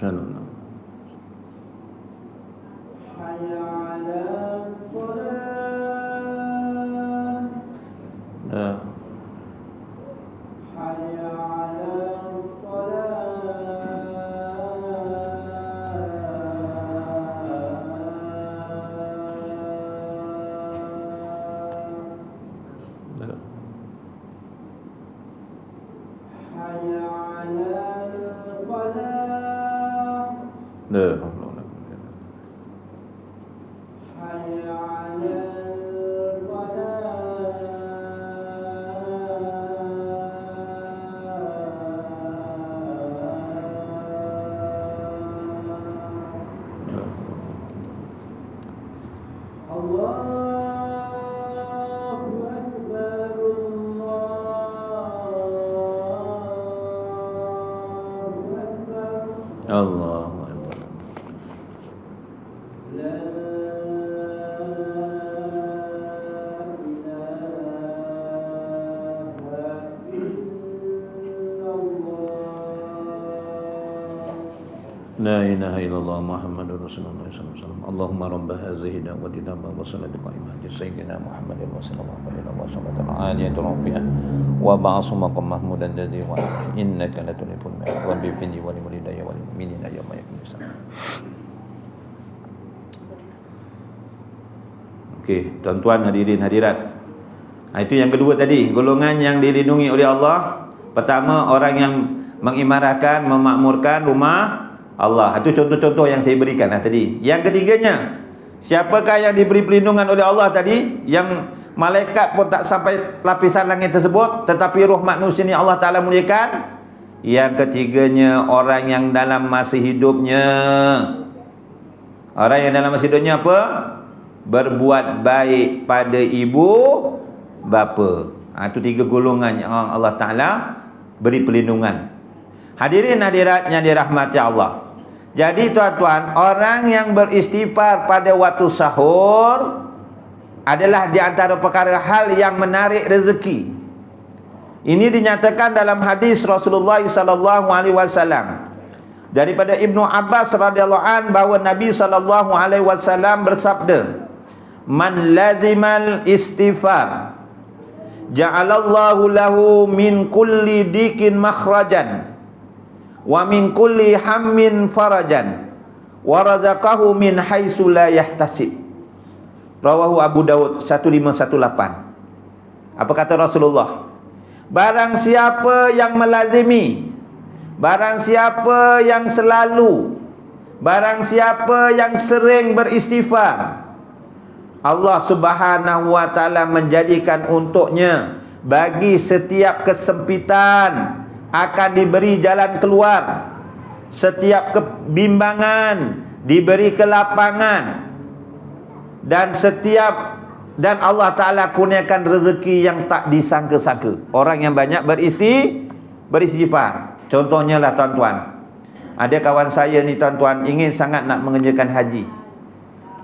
Insyaallah. Allahu Akbar. La ilaha illallah Muhammadur Rasulullah sallallahu alaihi wasallam. Allahumma rabb hadhihi da'wati tamma wa salatu qa'imah sayyidina Muhammadin wa sallallahu alaihi wasallam aliyatul rafi'ah wa ba'su maqam mahmudan ladzi wa innaka latuliful mi'ad wa bi findi wa liwalidayya wal mu'minina yawma yaqumul hisab. Okey, tuan-tuan hadirin hadirat. Itu yang kedua tadi, golongan yang dilindungi oleh Allah. Pertama, orang yang mengimarahkan, memakmurkan rumah Allah. Itu contoh-contoh yang saya berikan tadi. Yang ketiganya, siapakah yang diberi perlindungan oleh Allah tadi? Yang malaikat pun tak sampai lapisan langit tersebut, tetapi roh manusia ni Allah Ta'ala muliakan. Yang ketiganya, orang yang dalam masa hidupnya, orang yang dalam masa hidupnya apa? Berbuat baik pada ibu bapa. Itu tiga golongan yang Allah Ta'ala beri perlindungan. Hadirin hadirat yang dirahmati Allah. Jadi tuan-tuan, orang yang beristighfar pada waktu sahur adalah di antara perkara hal yang menarik rezeki. Ini dinyatakan dalam hadis Rasulullah sallallahu alaihi wasallam daripada Ibnu Abbas radhiyallahu an bahawa Nabi sallallahu alaihi wasallam bersabda, "Man lazimal istighfar ja'alallahu lahu min kulli dikin makhrajan wa min kulli hammin farajan wa razaqahu min haitsu la yahtasib." Rawahu Abu Dawud 1518. Apa kata Rasulullah? Barang siapa yang melazimi, barang siapa yang selalu, barang siapa yang sering beristighfar, Allah Subhanahu wa taala menjadikan untuknya bagi setiap kesempitan akan diberi jalan keluar, setiap kebimbangan diberi kelapangan, dan Allah Ta'ala kurniakan rezeki yang tak disangka-sangka. Orang yang banyak beristighfar. Contohnya lah tuan-tuan, ada kawan saya ni tuan-tuan ingin sangat nak mengerjakan haji.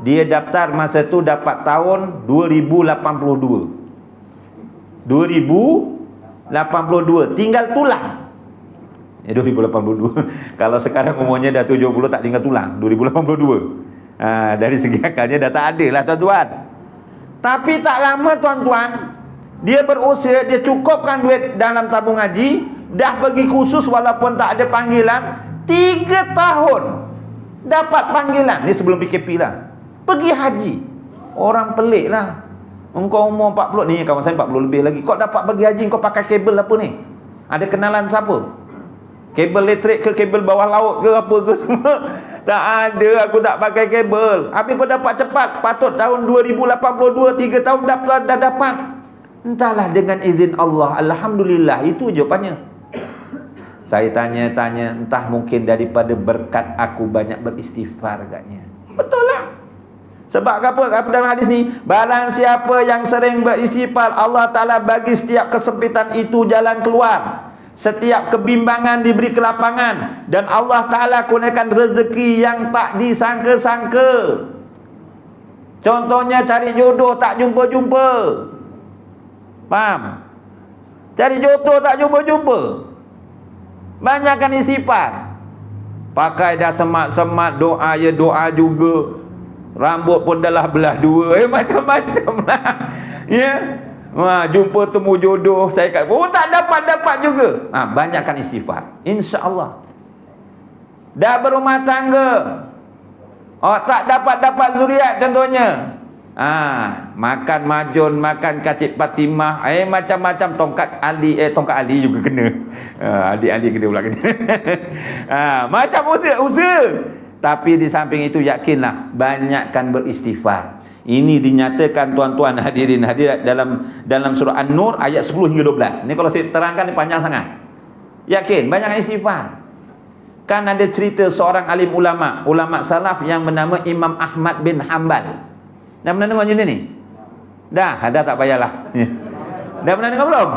Dia daftar masa tu dapat tahun 2082. 2082 tinggal tulang. 2082. Kalau sekarang umurnya dah 70 tak tinggal tulang. 2082. Dari segi akalnya dah tak ada lah tuan-tuan. Tapi tak lama tuan-tuan, dia berusaha, dia cukupkan duit dalam tabung haji, dah pergi khusus walaupun tak ada panggilan. 3 tahun dapat panggilan. Ni sebelum PKP lah. Pergi haji. Orang pelik lah. Engkau umur 40, ni kawan saya 40 lebih lagi, kau dapat pergi haji, kau pakai kabel apa ni? Ada kenalan siapa? Kabel elektrik ke kabel bawah laut ke apa ke semua? Tak ada, aku tak pakai kabel. Habis kau dapat cepat. Patut tahun 2082, 3 tahun dah dapat. Entahlah, dengan izin Allah. Alhamdulillah, itu jawapannya. Saya tanya-tanya, entah mungkin daripada berkat aku banyak beristighfar agaknya. Betul lah. Sebab apa dalam hadis ni? Barang siapa yang sering beristighfar, Allah Ta'ala bagi setiap kesempitan itu jalan keluar. Setiap kebimbangan diberi kelapangan, dan Allah Ta'ala kurniakan rezeki yang tak disangka-sangka. Contohnya cari jodoh tak jumpa-jumpa. Faham? Cari jodoh tak jumpa-jumpa. Banyakkan istighfar. Pakai dah semat-semat, doa ya doa juga. Rambut pun dah lah belah dua. Macam-macam lah. Ya. Jumpa temu jodoh, saya kata, oh tak dapat-dapat juga. Banyakkan istighfar. InsyaAllah. Dah berumah tangga, tak dapat-dapat zuriat contohnya. Makan majun, makan kacip Fatimah, macam-macam. Tongkat Ali juga kena. Ali kena pula kena. Macam usaha. Tapi di samping itu yakinlah, banyakkan beristighfar. Ini dinyatakan tuan-tuan hadirin hadirat dalam surah An-Nur ayat 10 hingga 12. Ini kalau saya terangkan ni panjang sangat. Yakin, banyak istighfar. Kan ada cerita seorang alim ulama salaf yang bernama Imam Ahmad bin Hanbal. Dah pernah dengar cerita ni? Dah tak payahlah. Dah pernah dengar belum?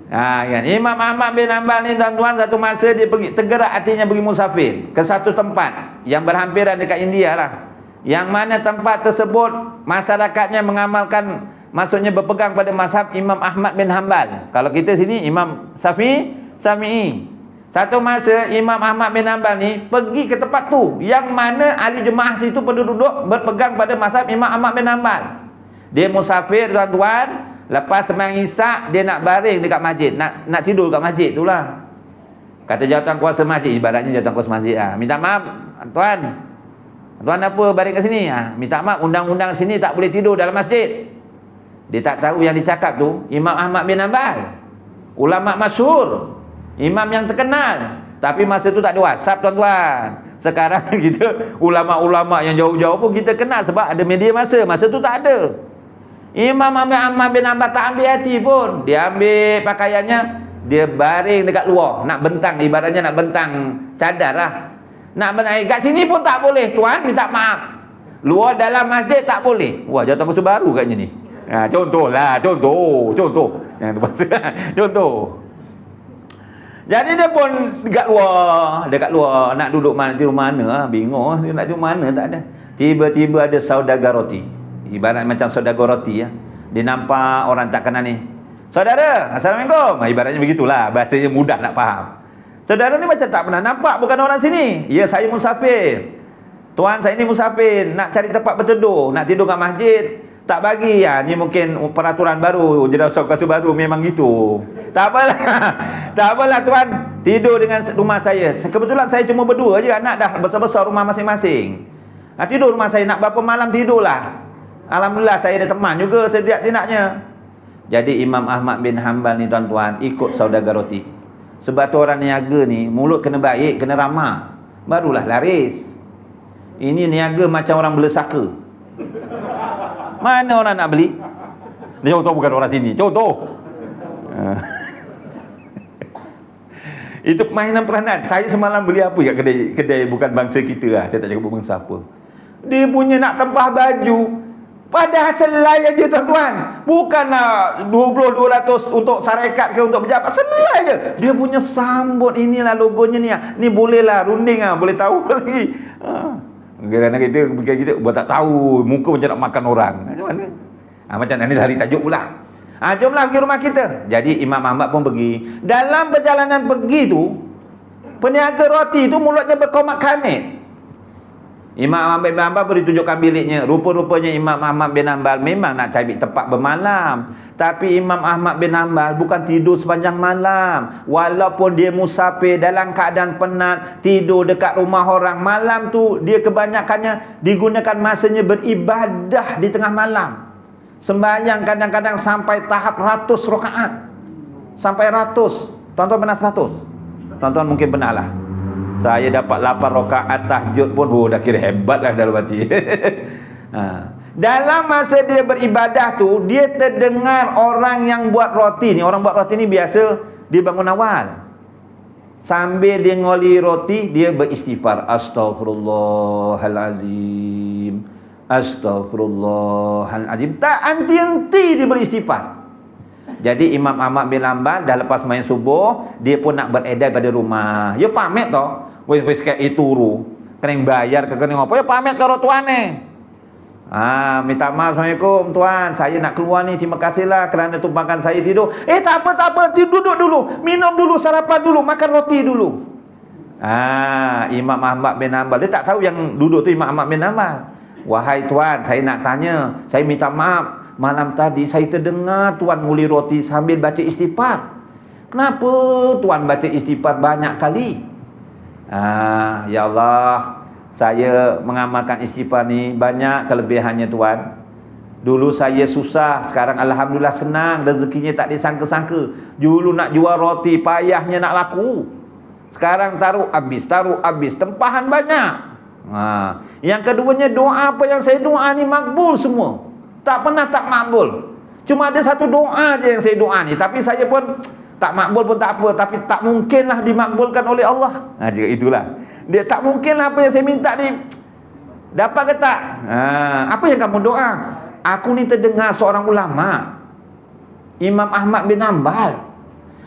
Kan? Imam Ahmad bin Hanbal ni tuan-tuan, satu masa dia pergi, tergerak hatinya pergi musafir ke satu tempat yang berhampiran dekat India lah. Yang mana tempat tersebut masyarakatnya mengamalkan, maksudnya berpegang pada mazhab Imam Ahmad bin Hanbal. Kalau kita sini Imam Syafi'i. Satu masa Imam Ahmad bin Hanbal ni pergi ke tempat tu yang mana ahli jemaah situ penduduk berpegang pada mazhab Imam Ahmad bin Hanbal. Dia musafir tuan-tuan, lepas sembahyang Isyak dia nak baring dekat masjid, nak tidur dekat masjid tu lah. Kata jawatan kuasa masjid, ibaratnya jawatan kuasa masjid minta maaf tuan apa baring kat sini? Minta maaf, undang-undang sini tak boleh tidur dalam masjid. Dia tak tahu yang dicakap tu Imam Ahmad bin Hanbal, ulama masyhur, imam yang terkenal. Tapi masa tu tak ada WhatsApp tuan-tuan. Sekarang kita ulama-ulama yang jauh-jauh pun kita kenal sebab ada media masa. Masa tu tak ada. Imam Ahmad bin Hanbal tak ambil hati pun. Dia ambil pakaiannya, dia baring dekat luar, nak bentang, ibaratnya nak bentang cadar lah. Nak bentang kat sini pun tak boleh tuan, minta maaf. Luar dalam masjid tak boleh. Wah, jawatan kuasa baru katnya ni. Contoh. Yang tu pasal. Contoh. Jadi dia pun dekat luar nak duduk mana, tidur mana, bingung nak tidur mana, tak ada. Tiba-tiba ada saudagar roti. Ibarat macam saudagar roti ya. Dia nampak orang tak kenal ni. Saudara, Assalamualaikum. Ibaratnya begitulah, bahasanya mudah nak faham. Saudara ni macam tak pernah nampak, bukan orang sini. Ya, saya musafir. Tuan, saya ni musafir, nak cari tempat berteduh, nak tidur kat masjid, tak bagi. Ni mungkin peraturan baru, jelas baru memang gitu. Tak apalah. Tak apalah tuan, tidur dengan rumah saya. Kebetulan saya cuma berdua je, anak dah besar-besar rumah masing-masing. Tidur rumah saya, nak berapa malam tidurlah. Alhamdulillah saya ada teman juga setiap tinaknya. Jadi Imam Ahmad bin Hanbal ni tuan-tuan ikut saudagar roti. Sebab tu orang niaga ni mulut kena baik, kena ramah, barulah laris. Ini niaga macam orang bela saka. Mana orang nak beli? Dia contoh bukan orang sini, contoh. Itu mainan peranan. Saya semalam beli apa kat kedai bukan bangsa kita lah. Saya tak cakap bangsa apa. Dia punya nak tempah baju, padahal selai aja tuan-tuan. Bukanlah 20-200 untuk syarikat ke untuk pejabat. Selai aja. Dia punya sambut inilah logonya ni. Ni bolehlah runding boleh tahu lagi. Kerana kita buat tak tahu, muka macam nak makan orang. Macam mana? Macam ni hari tajuk pula. Jomlah pergi rumah kita. Jadi Imam Ahmad pun pergi. Dalam perjalanan pergi tu, peniaga roti tu mulutnya berkomak kamit. Imam Ahmad bin Hanbal beri tunjukkan biliknya. Rupa-rupanya Imam Ahmad bin Hanbal memang nak cari tempat bermalam. Tapi Imam Ahmad bin Hanbal bukan tidur sepanjang malam. Walaupun dia musafir dalam keadaan penat, tidur dekat rumah orang, malam tu dia kebanyakannya digunakan masanya beribadah di tengah malam. Sembahyang kadang-kadang sampai tahap 100 rakaat. Sampai 100. Tuan-tuan pernah 100? Tuan-tuan mungkin pernah lah. Saya dapat 8 rakaat tahajud pun dah kira hebat lah dalam hati. Dalam masa dia beribadah tu, dia terdengar orang yang buat roti ni. Orang buat roti ni biasa dia bangun awal. Sambil dia ngoli roti, dia beristighfar. Astaghfirullahalazim. Astaghfirullahalazim. Tak henti-henti dia beristighfar. Jadi Imam Ahmad bin Hanbal dah lepas main subuh, dia pun nak beredar pada rumah. Dia pamit tau. Wis kat itu ru. Kena bayar ke kena apa? Ya pamit karo tuan ni. Minta maaf, Assalamualaikum tuan, saya nak keluar ni, terima kasihlah kerana tumpangkan saya tidur. Tak apa, duduk dulu, minum dulu, sarapan dulu, makan roti dulu. Imam Ahmad bin Hanbal, dia tak tahu yang duduk tu Imam Ahmad bin Hanbal. Wahai tuan, saya nak tanya, saya minta maaf, malam tadi saya terdengar tuan nguli roti sambil baca istighfar. Kenapa tuan baca istighfar banyak kali? Ya Allah, saya mengamalkan istighfar ni banyak kelebihannya tuan. Dulu saya susah, sekarang alhamdulillah senang, rezekinya tak disangka-sangka. Dulu nak jual roti payahnya nak laku. Sekarang taruh habis, tempahan banyak. Yang keduanya, doa apa yang saya doa ni makbul semua. Tak pernah tak makbul. Cuma ada satu doa je yang saya doa ni, tapi saya pun tak makbul pun tak apa, tapi tak mungkinlah dimakbulkan oleh Allah. Itulah. Dia tak mungkinlah apa yang saya minta ni dapat ke tak? Apa yang kamu doa? Aku ni terdengar seorang ulama, Imam Ahmad bin Hanbal.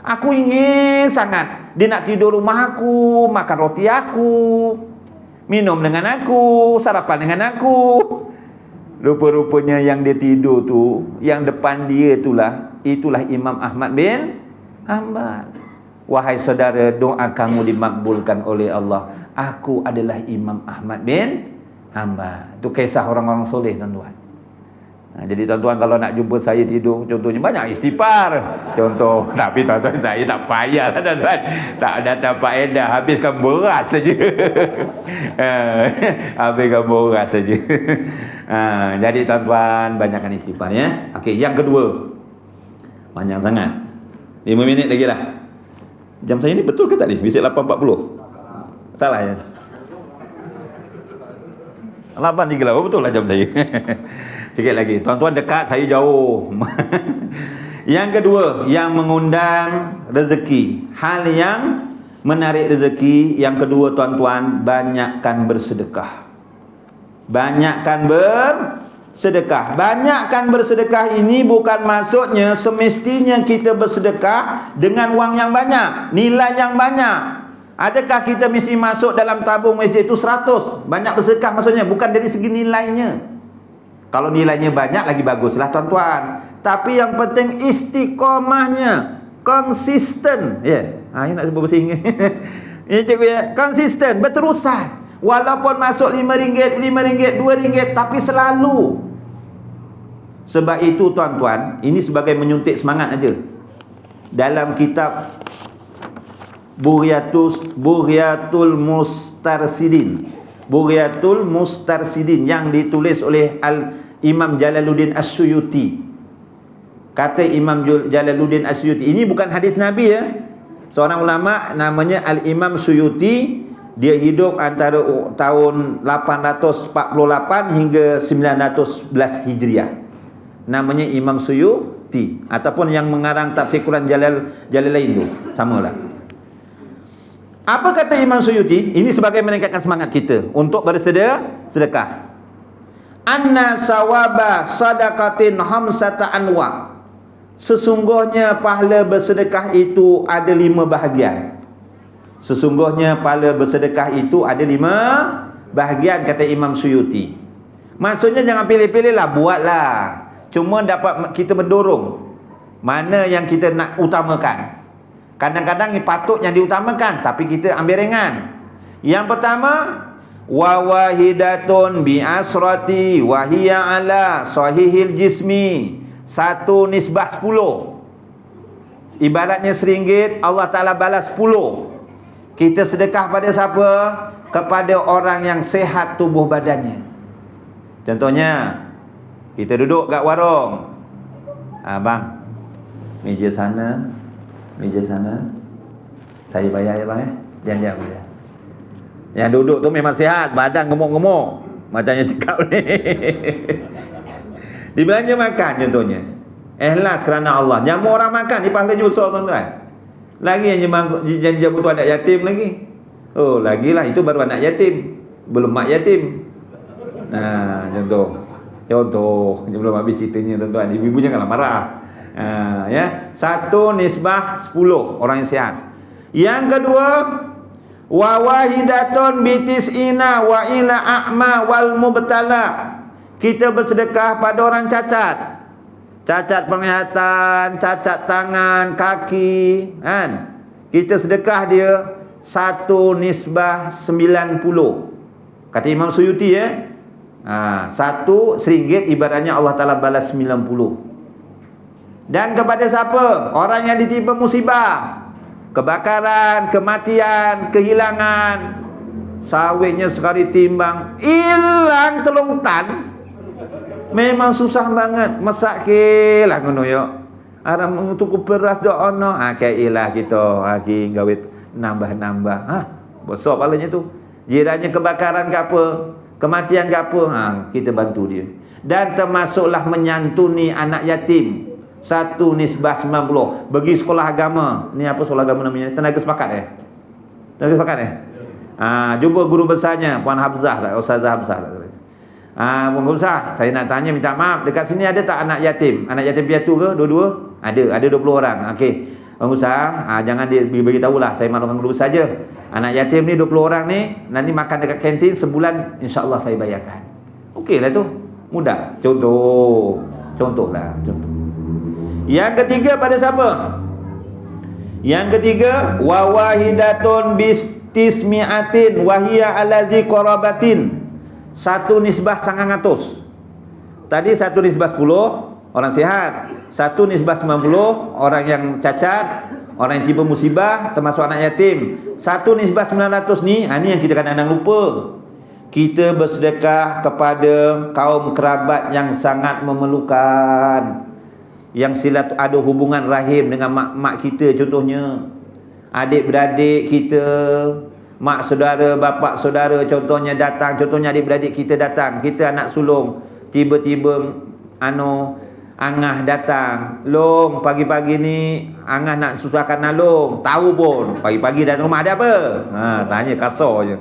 Aku ingin sangat dia nak tidur rumah aku, makan roti aku, minum dengan aku, sarapan dengan aku. Rupa-rupanya yang dia tidur tu, yang depan dia itulah Imam Ahmad bin Hanbal. Wahai saudara, doa kamu dimakbulkan oleh Allah. Aku adalah Imam Ahmad bin Hanbal. Itu kisah orang-orang soleh, tuan-tuan. Jadi tuan-tuan kalau nak jumpa saya tidur, contohnya banyak istighfar. Contoh, tapi tuan-tuan saya tak payah lah tuan-tuan. Tak datang faedah, habiskan beras saja. Habiskan beras saja. Jadi tuan-tuan, banyakkan istighfar ya. Okey, yang kedua. Panjang sangat. 5 minit lagi lah. Jam saya ni betul ke tak ni? Bisik 8.40. Salah ya. 8.30 lah. Betul lah jam saya. Sikit lagi. Tuan-tuan dekat, saya jauh. Yang kedua, yang mengundang rezeki. Hal yang menarik rezeki. Yang kedua tuan-tuan, banyakkan bersedekah. Banyakkan bersedekah. Banyakkan bersedekah ini bukan maksudnya semestinya kita bersedekah dengan wang yang banyak, nilai yang banyak. Adakah kita mesti masuk dalam tabung masjid itu 100? Banyak bersedekah maksudnya, bukan dari segi nilainya. Kalau nilainya banyak lagi baguslah tuan-tuan. Tapi yang penting istiqomahnya, konsisten. Ini nak sebut bahasa Inggeris. Ini cikgu ya, konsisten, berterusan. Walaupun masuk RM5, RM5, RM2, tapi selalu. Sebab itu tuan-tuan, ini sebagai menyuntik semangat aja. Dalam kitab Bughyatul Mustarsidin yang ditulis oleh Imam Jalaluddin As-Suyuti. Kata Imam Jalaluddin As-Suyuti, ini bukan hadis Nabi ya. Seorang ulama namanya Al-Imam Suyuti. Dia hidup antara tahun 848 hingga 911 Hijriah. Namanya Imam Suyuti, ataupun yang mengarang tafsir Quran Jalalain tu, samalah. Apa kata Imam Suyuti? Ini sebagai meningkatkan semangat kita untuk bersedekah. Anna sawaba sadaqatin hamsata anwa. Sesungguhnya pahala bersedekah itu ada 5 bahagian. Sesungguhnya pahala bersedekah itu ada 5 bahagian, kata Imam Suyuti. Maksudnya jangan pilih-pilih lah, buatlah. Cuma dapat kita mendorong mana yang kita nak utamakan. Kadang-kadang patut yang diutamakan, tapi kita ambil ringan. Yang pertama, wa wahidatun bi asrati wa hiya ala sahihil jismi. 1 nisbah 10. Ibaratnya RM1, Allah Ta'ala balas 10. Kita sedekah pada siapa? Kepada orang yang sehat tubuh badannya. Contohnya, kita duduk kat warung. Bang, meja sana, saya bayar ya bang. Jangan bayar. Yang duduk tu memang sihat, badan gemuk-gemuk, macam yang cakap ni. Dibelanja makan contohnya, ikhlas kerana Allah. Jamu orang makan, dia pahalanya besar tuan-tuan. Lagi yang jamu tu anak yatim lagi. Oh, lagilah, itu baru anak yatim, belum mak yatim. Contoh, belum habis ceritanya tuan-tuan. Ibu-ibu janganlah marah. Ya, 1 nisbah 10 orang yang sihat. Yang kedua, wa wahidatun bitis'ina wa ila a'ma wal mubtala. Kita bersedekah pada orang cacat. Cacat penglihatan, cacat tangan, kaki, kan? Kita sedekah dia 1/90. Kata Imam Suyuti ya. Satu RM1 ibaratnya Allah Ta'ala balas 90. Dan kepada siapa? Orang yang ditimpa musibah, kebakaran, kematian, kehilangan, sawitnya sekali timbang hilang telung tan, memang susah banget masak ke lah ngono yo. Aram tuku beras dak ono, kailah kita lagi gawe nambah-nambah. Besar palanya tu. Jiranya kebakaran ke apa, kematian ke apa, kita bantu dia. Dan termasuklah menyantuni anak yatim 1/90. Bagi sekolah agama. Ni apa sekolah agama namanya? Tenaga sepakat Tenaga sepakat jumpa guru besarnya Puan Habzah tak? Ustazah Habzah tak? Puan Habzah, saya nak tanya, minta maaf, dekat sini ada tak anak yatim? Anak yatim piatu ke? Dua-dua? Ada 20 orang. Okey. Puan Habzah, jangan dia bagi tahulah, saya maklumkan guru besar je. Anak yatim ni 20 orang ni nanti makan dekat kantin sebulan, insya-Allah saya bayarkan. Okeylah tu. Mudah. Contohlah. Yang ketiga pada siapa? Yang ketiga, wa wahidatun bistismi'atin wa hiya allazi qarabatin. 1/900. Tadi 1/10 orang sihat, 1/90 orang yang cacat, orang yang timpa musibah termasuk anak yatim. 1/900 ni, ni yang kita kadang-kadang lupa. Kita bersedekah kepada kaum kerabat yang sangat memerlukan, yang silat ada hubungan rahim dengan mak kita, contohnya adik-beradik kita, mak saudara, bapak saudara contohnya datang, contohnya adik-beradik kita datang, kita anak sulung, tiba-tiba Angah datang, long pagi-pagi ni Angah nak susahkan Long, tahu pun pagi-pagi datang rumah ada apa, tanya kasar je.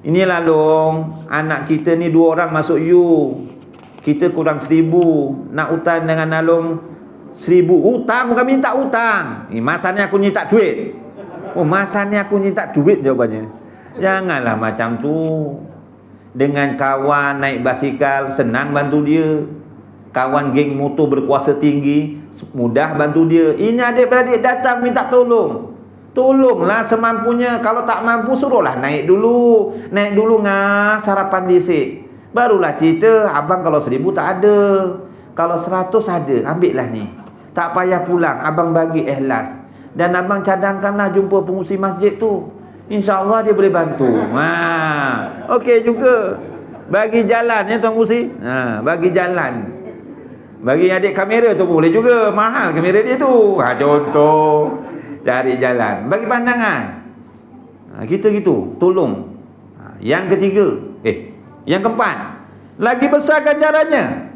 Inilah Long, anak kita ni 2 orang masuk you, kita kurang 1,000, nak hutang dengan Long 1,000. Hutang bukan minta hutang. Masanya aku minta duit. Masanya aku minta duit jawabannya. Janganlah macam tu. Dengan kawan naik basikal senang bantu dia. Kawan geng motor berkuasa tinggi mudah bantu dia. Ini adik-beradik datang minta tolong. Tolonglah semampunya. Kalau tak mampu suruhlah naik dulu. Naik dulu sarapan disik. Barulah cerita, abang kalau 1,000 tak ada, kalau 100 ada, ambil lah ni. Tak payah pulang, abang bagi ikhlas. Dan abang cadangkanlah jumpa pengurusi masjid tu. InsyaAllah dia boleh bantu. Okey juga. Bagi jalan ya Tuan Pengurusi. Bagi jalan. Bagi adik kamera tu boleh juga. Mahal kamera dia tu. Contoh. Cari jalan. Bagi pandangan. Kita gitu. Tolong. Yang ketiga. Yang keempat. Lagi besar ganjarannya.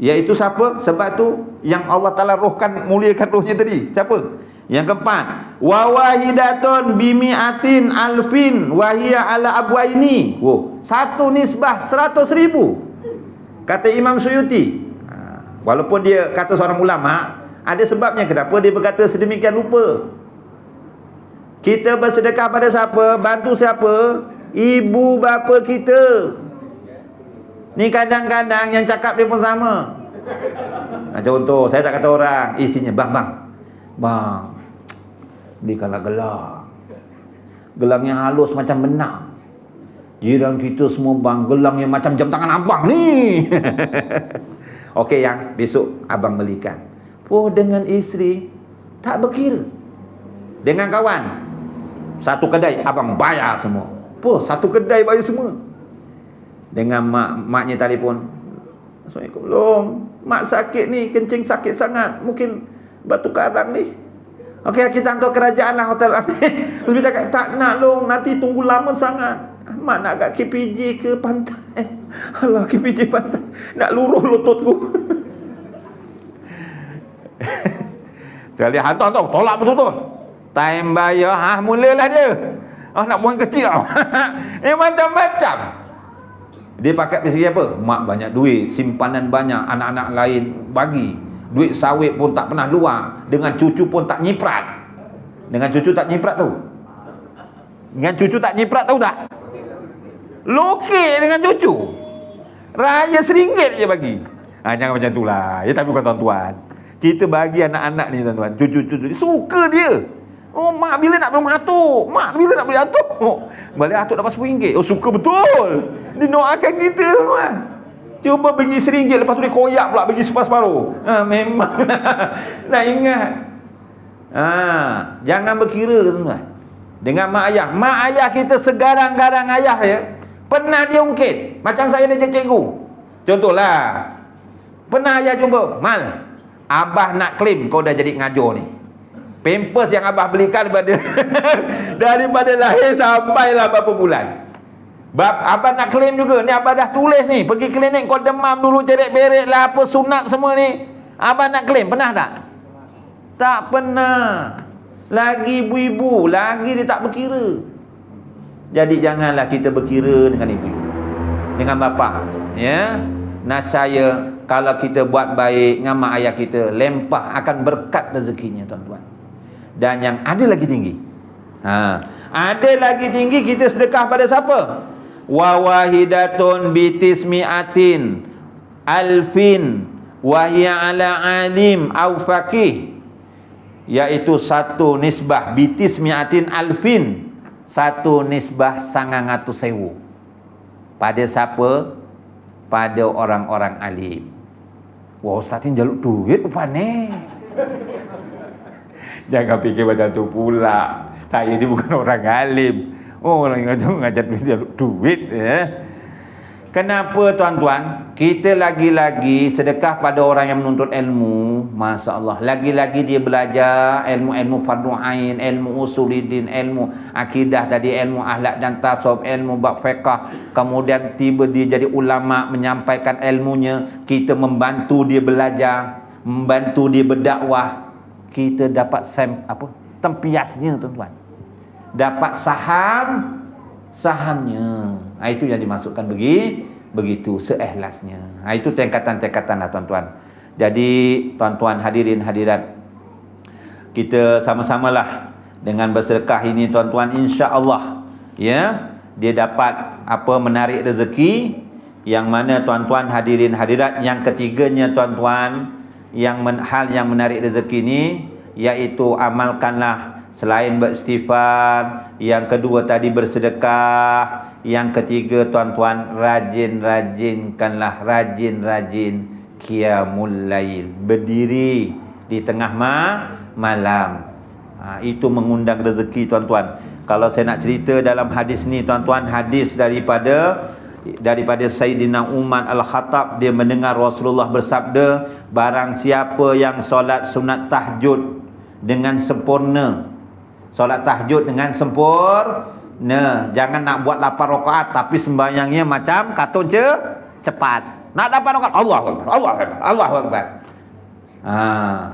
Iaitu siapa? Sebab tu yang Allah Ta'ala rohkan, muliakan rohnya tadi. Siapa? Yang keempat. Wa wahidatun bimi'atin alfin wahiya ala abwaini. 1/100,000. Kata Imam Suyuti. Walaupun dia kata seorang ulama, ada sebabnya kenapa dia berkata sedemikian rupa. Kita bersedekah pada siapa? Bantu siapa? Ibu bapa kita. Ni kadang-kadang yang cakap dia pun sama. Contoh, saya tak kata orang, isinya bang, belikanlah gelang. Gelang yang halus macam benang. Jiran kita semua bang, gelang yang macam jam tangan abang ni. Okey, yang besok abang belikan. Dengan isteri tak berkira. Dengan kawan satu kedai abang bayar semua. Satu kedai bayar semua. Dengan maknya telefon, Assalamualaikum Long, mak sakit ni, kencing sakit sangat, mungkin batu karang ni. Okey, kita hantar kerajaan lah, hotel Amin. Terus kita kata, tak nak Long, nanti tunggu lama sangat. Mak nak kat KPJ ke pantai. Alah, KPJ pantai, nak luruh lututku. Sekali hantar tolak betul-betul. Time bayar, mulalah dia. Nak buang kecil. Macam-macam. Dia pakai segi apa? Mak banyak duit, simpanan banyak, anak-anak lain bagi. Duit sawit pun tak pernah luar. Dengan cucu pun tak nyiprat. Dengan cucu tak nyiprat tahu? Dengan cucu tak nyiprat tahu tak? Lokek dengan cucu. Raya RM1 je bagi. Jangan macam itulah. Ya, tapi bukan tuan-tuan. Kita bagi anak-anak ni tuan-tuan, cucu-cucu ni suka dia. Oh, mak bila nak beli atuk? Mak bila nak beli atuk? Oh, balik atuk dapat RM10. Oh, suka betul. Dia doakan kita tuan. Cuba bagi RM1, lepas tu dia koyak pula bagi separuh-separuh. Memang nak ingat. Jangan berkira tuan-tuan. Dengan mak ayah. Mak ayah kita segarang-garang ayah ya. Pernah dia ungkit. Macam saya dia cikgu. Contohlah. Pernah ayah jumpa. Mal, abah nak claim kau dah jadi ngajar ni. Pampers yang abah belikan daripada lahir sampailah berapa bulan. Abah nak claim juga. Ni abah dah tulis ni. Pergi klinik kau demam dulu, ceret-beret lah, apa sunat semua ni. Abah nak claim. Pernah tak? Tak pernah. Lagi ibu-ibu, lagi dia tak berkira. Jadi janganlah kita berkira dengan ibu-ibu, dengan bapa. Ya. Nascaya kalau kita buat baik dengan mak ayah kita, lempah akan berkat rezekinya tuan-tuan. Dan yang ada lagi tinggi. Ada lagi tinggi kita sedekah pada siapa? Wa wahidatun bitismiatin alfin wa hiya ala alim au faqih, iaitu satu nisbah bitismiatin alfin, satu nisbah 900,000. Pada siapa? Pada orang-orang alim. Wah, ustaz ni jaluk duit apa ni? Jangan fikir macam tu pula. Saya ni bukan orang alim. Orang yang ngajak duit ya. Kenapa tuan-tuan? Kita lagi-lagi sedekah pada orang yang menuntut ilmu. Masya Allah. Lagi-lagi dia belajar ilmu-ilmu fardu ain, ilmu usuluddin, ilmu akidah tadi, ilmu akhlak dan tasawuf, ilmu bab fiqh. Kemudian tiba dia jadi ulama menyampaikan ilmunya. Kita membantu dia belajar, membantu dia berdakwah. Kita dapat tempiasnya tuan-tuan. Dapat sahamnya. Itu yang dimasukkan begitu seikhlasnya. Itu tingkatan-tingkatan lah tuan-tuan. Jadi tuan-tuan hadirin hadirat, kita sama-samalah dengan bersedekah ini tuan-tuan, insya-Allah ya, dia dapat menarik rezeki. Yang mana tuan-tuan hadirin hadirat, yang ketiganya tuan-tuan, hal yang menarik rezeki ini, iaitu amalkanlah selain beristighfar, yang kedua tadi bersedekah, yang ketiga tuan-tuan rajin-rajin qiyamul lail, berdiri di tengah malam. Itu mengundang rezeki tuan-tuan. Kalau saya nak cerita dalam hadis ni tuan-tuan, hadis daripada Sayyidina Umar Al-Khattab, dia mendengar Rasulullah bersabda, barang siapa yang solat sunat tahajud dengan sempurna, solat tahajud dengan sempurna, jangan nak buat 8 rakaat tapi sembahyangnya macam katun cepat. Nak 8 rakaat, Allahu Akbar, Allahu Akbar, Allahu Akbar.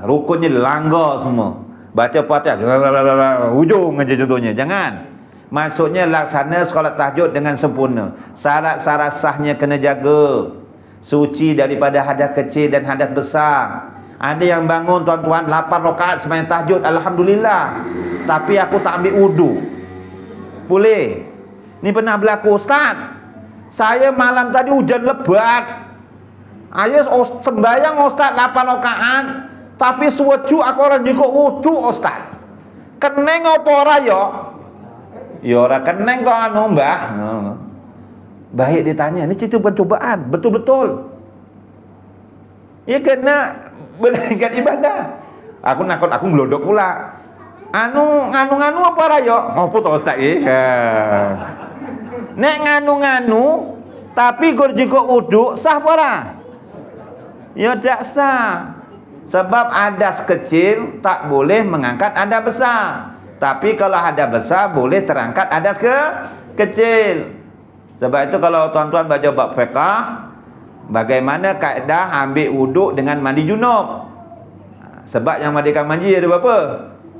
Rukunnya langgar semua. Baca Fatihah hujung aja contohnya. Jangan. Maksudnya laksana solat tahajud dengan sempurna. Syarat-syarat sahnya kena jaga. Suci daripada hadas kecil dan hadas besar. Ada yang bangun tuan-tuan 8 rakaat sembahyang tahajud, alhamdulillah, tapi aku tak ambil wudu. Boleh. Ni pernah berlaku, ustaz. Saya malam tadi hujan lebat. Ayo sembahyang ustaz 8 rakaat, tapi suweju aku orang jengkok wudu ustaz. Keneng apa ora ya? Ya ora keneng kok mbah. Baik ditanya, ni cerita pencobaan, betul-betul. Ya kena berikan ibadah. Aku nakut, aku melodok pula. Nganu apa raya? Apa tu ustaz nek nganu tapi gur jengkok wudu sah apa ora? Ya tak sah. Sebab hadas kecil tak boleh mengangkat hadas besar. Tapi kalau hadas besar boleh terangkat hadas kecil. Sebab itu kalau tuan-tuan baca bab fiqh, bagaimana kaedah ambil wuduk dengan mandi junub. Sebab yang mandikan mandi ada berapa?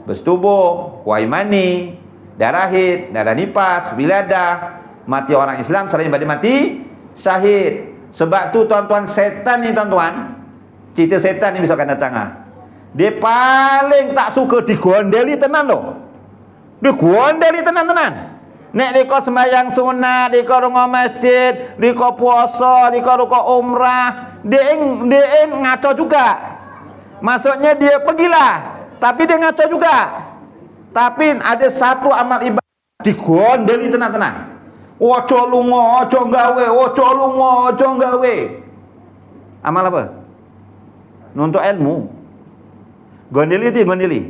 Bersetubuh, wai mani, darah haid, darah nifas, wiladah. Mati orang Islam selain pada mati syahid. Sebab tu tuan-tuan, setan ni tuan-tuan, cerita setan ni besok akan datang dia paling tak suka digondeli tenan loh. Dia gondeli tenan-tenan. Nek diko sembahyang sunat, diko rungo masjid, diko puasa, diko ruko umrah, dia ngaco juga. Maksudnya dia pergilah, tapi dia ngaco juga. Tapi ada satu amal ibadah digondeli tenang-tenang. Ojo lungo, ojo gawe, ojo lungo, ojo gawe. Amal apa? Nuntut ilmu. Gondeli.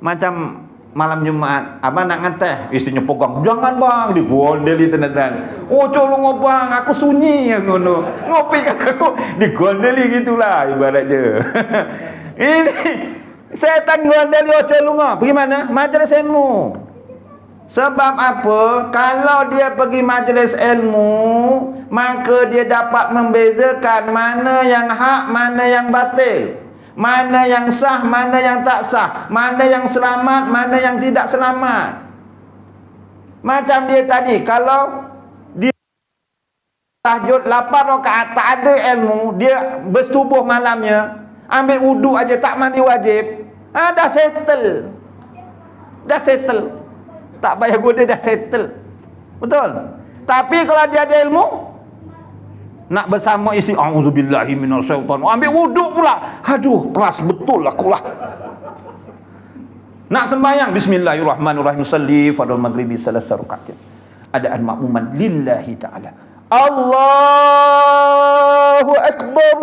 Macam malam Jumat, abang nak ngeteh, istrinya pegang, jangan bang, digondeli tenang-tenang. Ojo lungo bang, aku sunyi yang ngono. Ngopi kan aku, digondeli gitulah ibaratnya. Ini setan gondeli ojo lungo. Pergi mana? Majlis ilmu. Sebab apa? Kalau dia pergi majlis ilmu, maka dia dapat membezakan mana yang hak, mana yang batil, mana yang sah, mana yang tak sah, mana yang selamat, mana yang tidak selamat. Macam dia tadi, kalau dia tahajud 8 rakaat tak ada ilmu, dia bersetubuh malamnya, ambil wuduk aja tak mandi wajib, dah settle. Dah settle. Tak payah goda, dah settle. Betul. Tapi kalau dia ada ilmu, nak bersama isteri, auzubillahi minasyaitan, ambil wuduk pula. Aduh, keras betul aku lah. Nak sembahyang, bismillahirrahmanirrahim, salli fardhu maghribi salasa rakaat. Adaan makmuman lillahi ta'ala. Allahu akbar.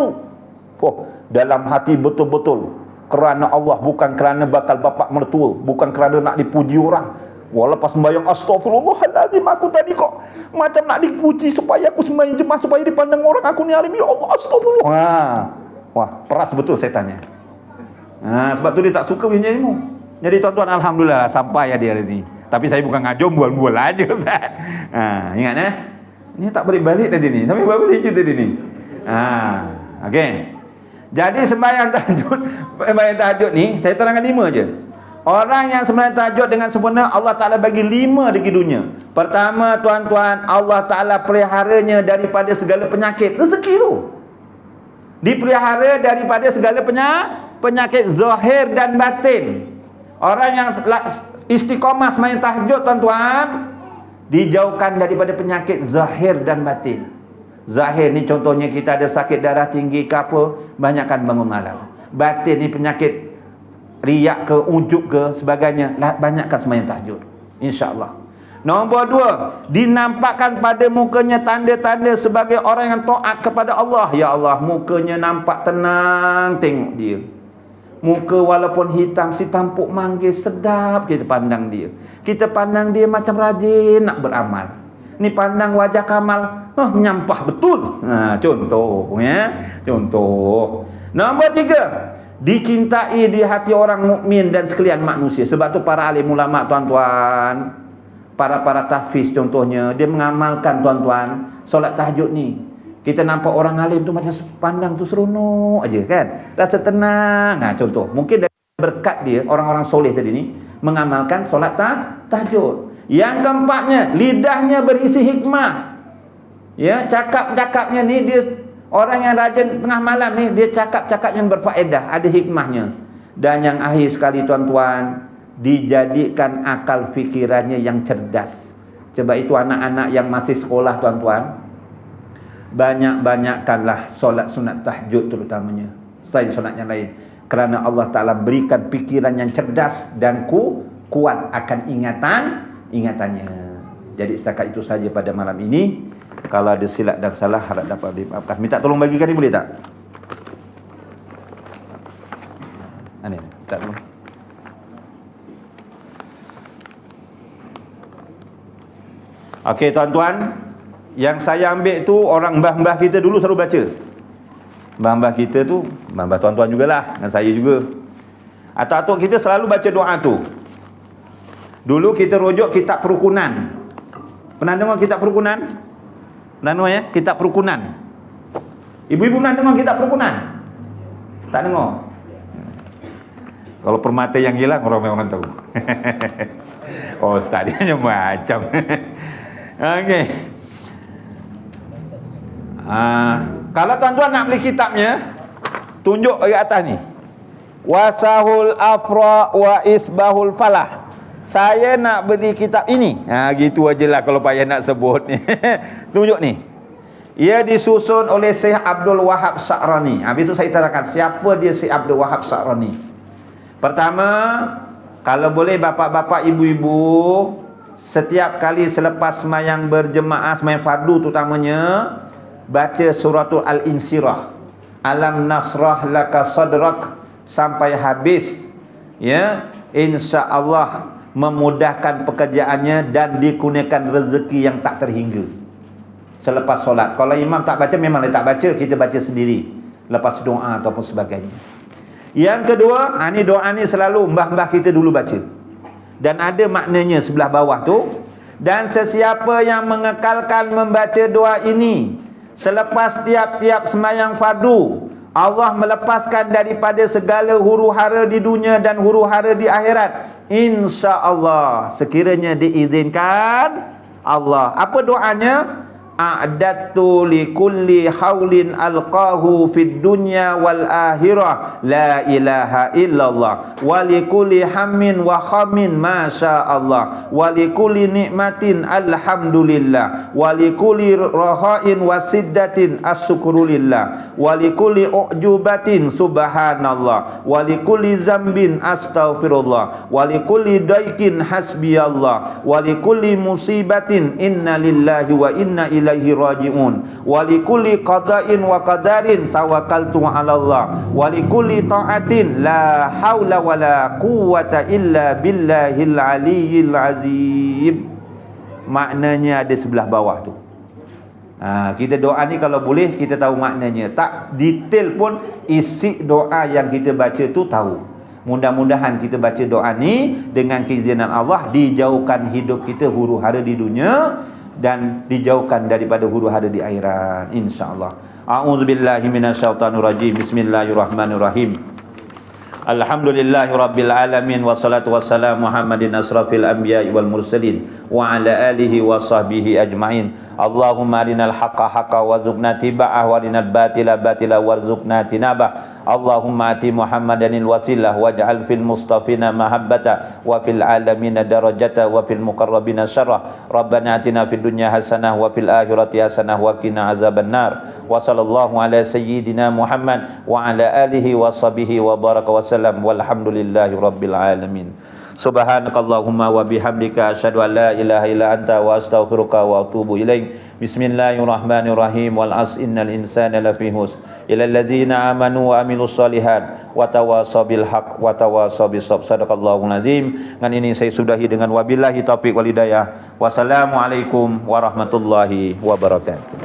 Oh, dalam hati betul-betul kerana Allah, bukan kerana bakal bapak mertua, bukan kerana nak dipuji orang. Wah, lepas sembahyang, astagfirullahaladzim, aku tadi kok macam nak dipuji supaya aku sembahyang jemaah, supaya dipandang orang aku ni alim, ya Allah, astagfirullah. Wah, peras betul setannya. Sebab tu dia tak suka punya ilmu. Jadi tuan-tuan, alhamdulillah sampai ya dia hari ni. Tapi saya bukan ngajom, bual-bual aja, Ustaz. Ingat ini tak balik-balik nanti ni. Sampai berapa saja tadi ni. Okey. Jadi sembahyang tahajud ni, saya terangkan 5 aja. Orang yang sebenarnya tahajud dengan sempurna, Allah Ta'ala bagi 5 di dunia. Pertama, tuan-tuan, Allah Ta'ala peliharanya daripada segala penyakit. Rezeki tu dipelihara daripada segala penyakit zahir dan batin. Orang yang istiqamah sembahyang tahajud, tuan-tuan, dijauhkan daripada penyakit zahir dan batin. Zahir ni contohnya kita ada sakit darah tinggi ke apa, banyakkan bangun malam. Batin ni penyakit riak ke, ujub ke, sebagainya, banyakkan sembahyang tahajud, insya-Allah. Nombor 2, dinampakkan pada mukanya tanda-tanda sebagai orang yang taat kepada Allah. Ya Allah, mukanya nampak tenang, tengok dia. Muka walaupun hitam, si tampuk manggil, sedap kita pandang dia. Kita pandang dia macam rajin nak beramal. Ni pandang wajah Kamal, nyampah betul. Contoh. Nombor 3, dicintai di hati orang mukmin dan sekalian manusia. Sebab tu para alim ulama, tuan-tuan, para tahfiz contohnya, dia mengamalkan, tuan-tuan, solat tahajud ni. Kita nampak orang alim tu macam pandang tu seronok aja kan, rasa tenang. Contoh, mungkin dari berkat dia, orang-orang soleh tadi ni mengamalkan solat tahajud. Yang keempatnya, lidahnya berisi hikmah. Ya, cakap-cakapnya ni dia, orang yang rajin tengah malam ni, dia cakap-cakap yang berfaedah, ada hikmahnya. Dan yang akhir sekali, tuan-tuan, dijadikan akal fikirannya yang cerdas. Sebab itu anak-anak yang masih sekolah, tuan-tuan, banyak-banyakkanlah solat sunat tahajud terutamanya, selain solat yang lain. Kerana Allah Ta'ala berikan fikiran yang cerdas dan kuat akan ingatannya. Jadi setakat itu saja pada malam ini. Kalau ada silap dan salah, harap dapat dimaafkan. Minta tolong bagikan ni, boleh tak? Ini, minta tolong. Okey, tuan-tuan, yang saya ambil tu orang mbah-mbah kita dulu selalu baca. Mbah-mbah kita tu, mbah-mbah tuan-tuan jugalah, dengan saya juga. Atau kita selalu baca doa tu. Dulu kita rujuk kitab perukunan. Pernah dengar kitab perukunan? Pernah dengar ya? Kitab perukunan. Ibu-ibu pernah dengar kitab perukunan? Tak dengar? Kalau permata yang hilang, orang-orang tahu. Oh, Ustaz, dia hanya macam. Okey. Kalau tuan-tuan nak beli kitabnya, tunjuk di atas ni. Wasahul afra wa isbahul falah. saya nak beli kitab ini. Gitu ajalah kalau payah nak sebut ni. Tunjuk ni. Ia disusun oleh Syekh Abdul Wahab Sa'rani. Habis itu saya terangkan siapa dia Syekh Abdul Wahab Sa'rani. Pertama, kalau boleh bapak-bapak, ibu-ibu, setiap kali selepas sembahyang berjemaah, sembahyang fardu terutamanya, baca suratul Al-Insyirah. Alam nasrah laka sadrak sampai habis. Ya, insya-Allah memudahkan pekerjaannya dan dikurniakan rezeki yang tak terhingga. Selepas solat, kalau imam tak baca, memang dia tak baca, kita baca sendiri lepas doa ataupun sebagainya. Yang kedua, ni doa ni selalu mbah-mbah kita dulu baca, dan ada maknanya sebelah bawah tu. Dan sesiapa yang mengekalkan membaca doa ini selepas tiap-tiap sembahyang fardu, Allah melepaskan daripada segala huru-hara di dunia dan huru-hara di akhirat, insya-Allah, sekiranya diizinkan Allah. Apa doanya? A'dadtu li kulli haulin alqahu fid dunya wal akhirah la ilaha illallah wa li kulli hammin wa khamin masya Allah wa li kulli nikmatin alhamdulillah wa li kulli rahain wa siddatin asyukrulillah wa li kulli ujubatin subhanallah wa li kulli zambin astaghfirullah wa li kulli daikin hasbiyallah wa li kulli musibatin inna lillahi wa inna ilaihi raji'un wa likulli qada'in wa qadarin tawakkaltu 'ala Allah wa likulli ta'atin la haula wa la quwwata illa billahil aliyyil azim. Maknanya ada sebelah bawah tu. Kita doa ni kalau boleh kita tahu maknanya, tak detail pun isi doa yang kita baca tu tahu. Mudah-mudahan kita baca doa ni dengan keizinan Allah dijauhkan hidup kita huru-hara di dunia dan dijauhkan daripada huru-hara di akhirat, insya-Allah. A'udzubillahi minasyaitonirrajim. Bismillahirrahmanirrahim. Alhamdulillahirabbil alamin wassalatu wassalamu Muhammadin asrafil anbiya'i wal mursalin wa ala alihi wa sahbihi ajmain. Allahumma arinal haqqa haqqa warzuqna tiba'ah wa arinal batila batila warzuqna tinabah. Allahumma ati Muhammadanil wasilah waj'al fil mustafina mahabbata wa fil alamina darajata wa fil muqarrabina syarrah. Rabbana atina fid dunya hasanah wa fil akhirati hasanah wa qina azabannar. Wa sallallahu ala sayyidina Muhammad wa ala alihi wa sahbihi wa baraka wa sallam walhamdulillahi rabbil alamin. Subhanakallahumma wa bihamdika asyhadu an la ilaha illa anta wa astaghfiruka wa atubu ilaik. Bismillahirrahmanirrahim. Wal 'asri innal insana lafi khusr illa alladzina amanu wa amilus solihat wa tawasaw bil haqq wa tawasaw bis sabr. Sadaqallahul azim. Dengan ini saya sudahi dengan wabillahi taufik wal hidayah. Wassalamualaikum warahmatullahi wabarakatuh.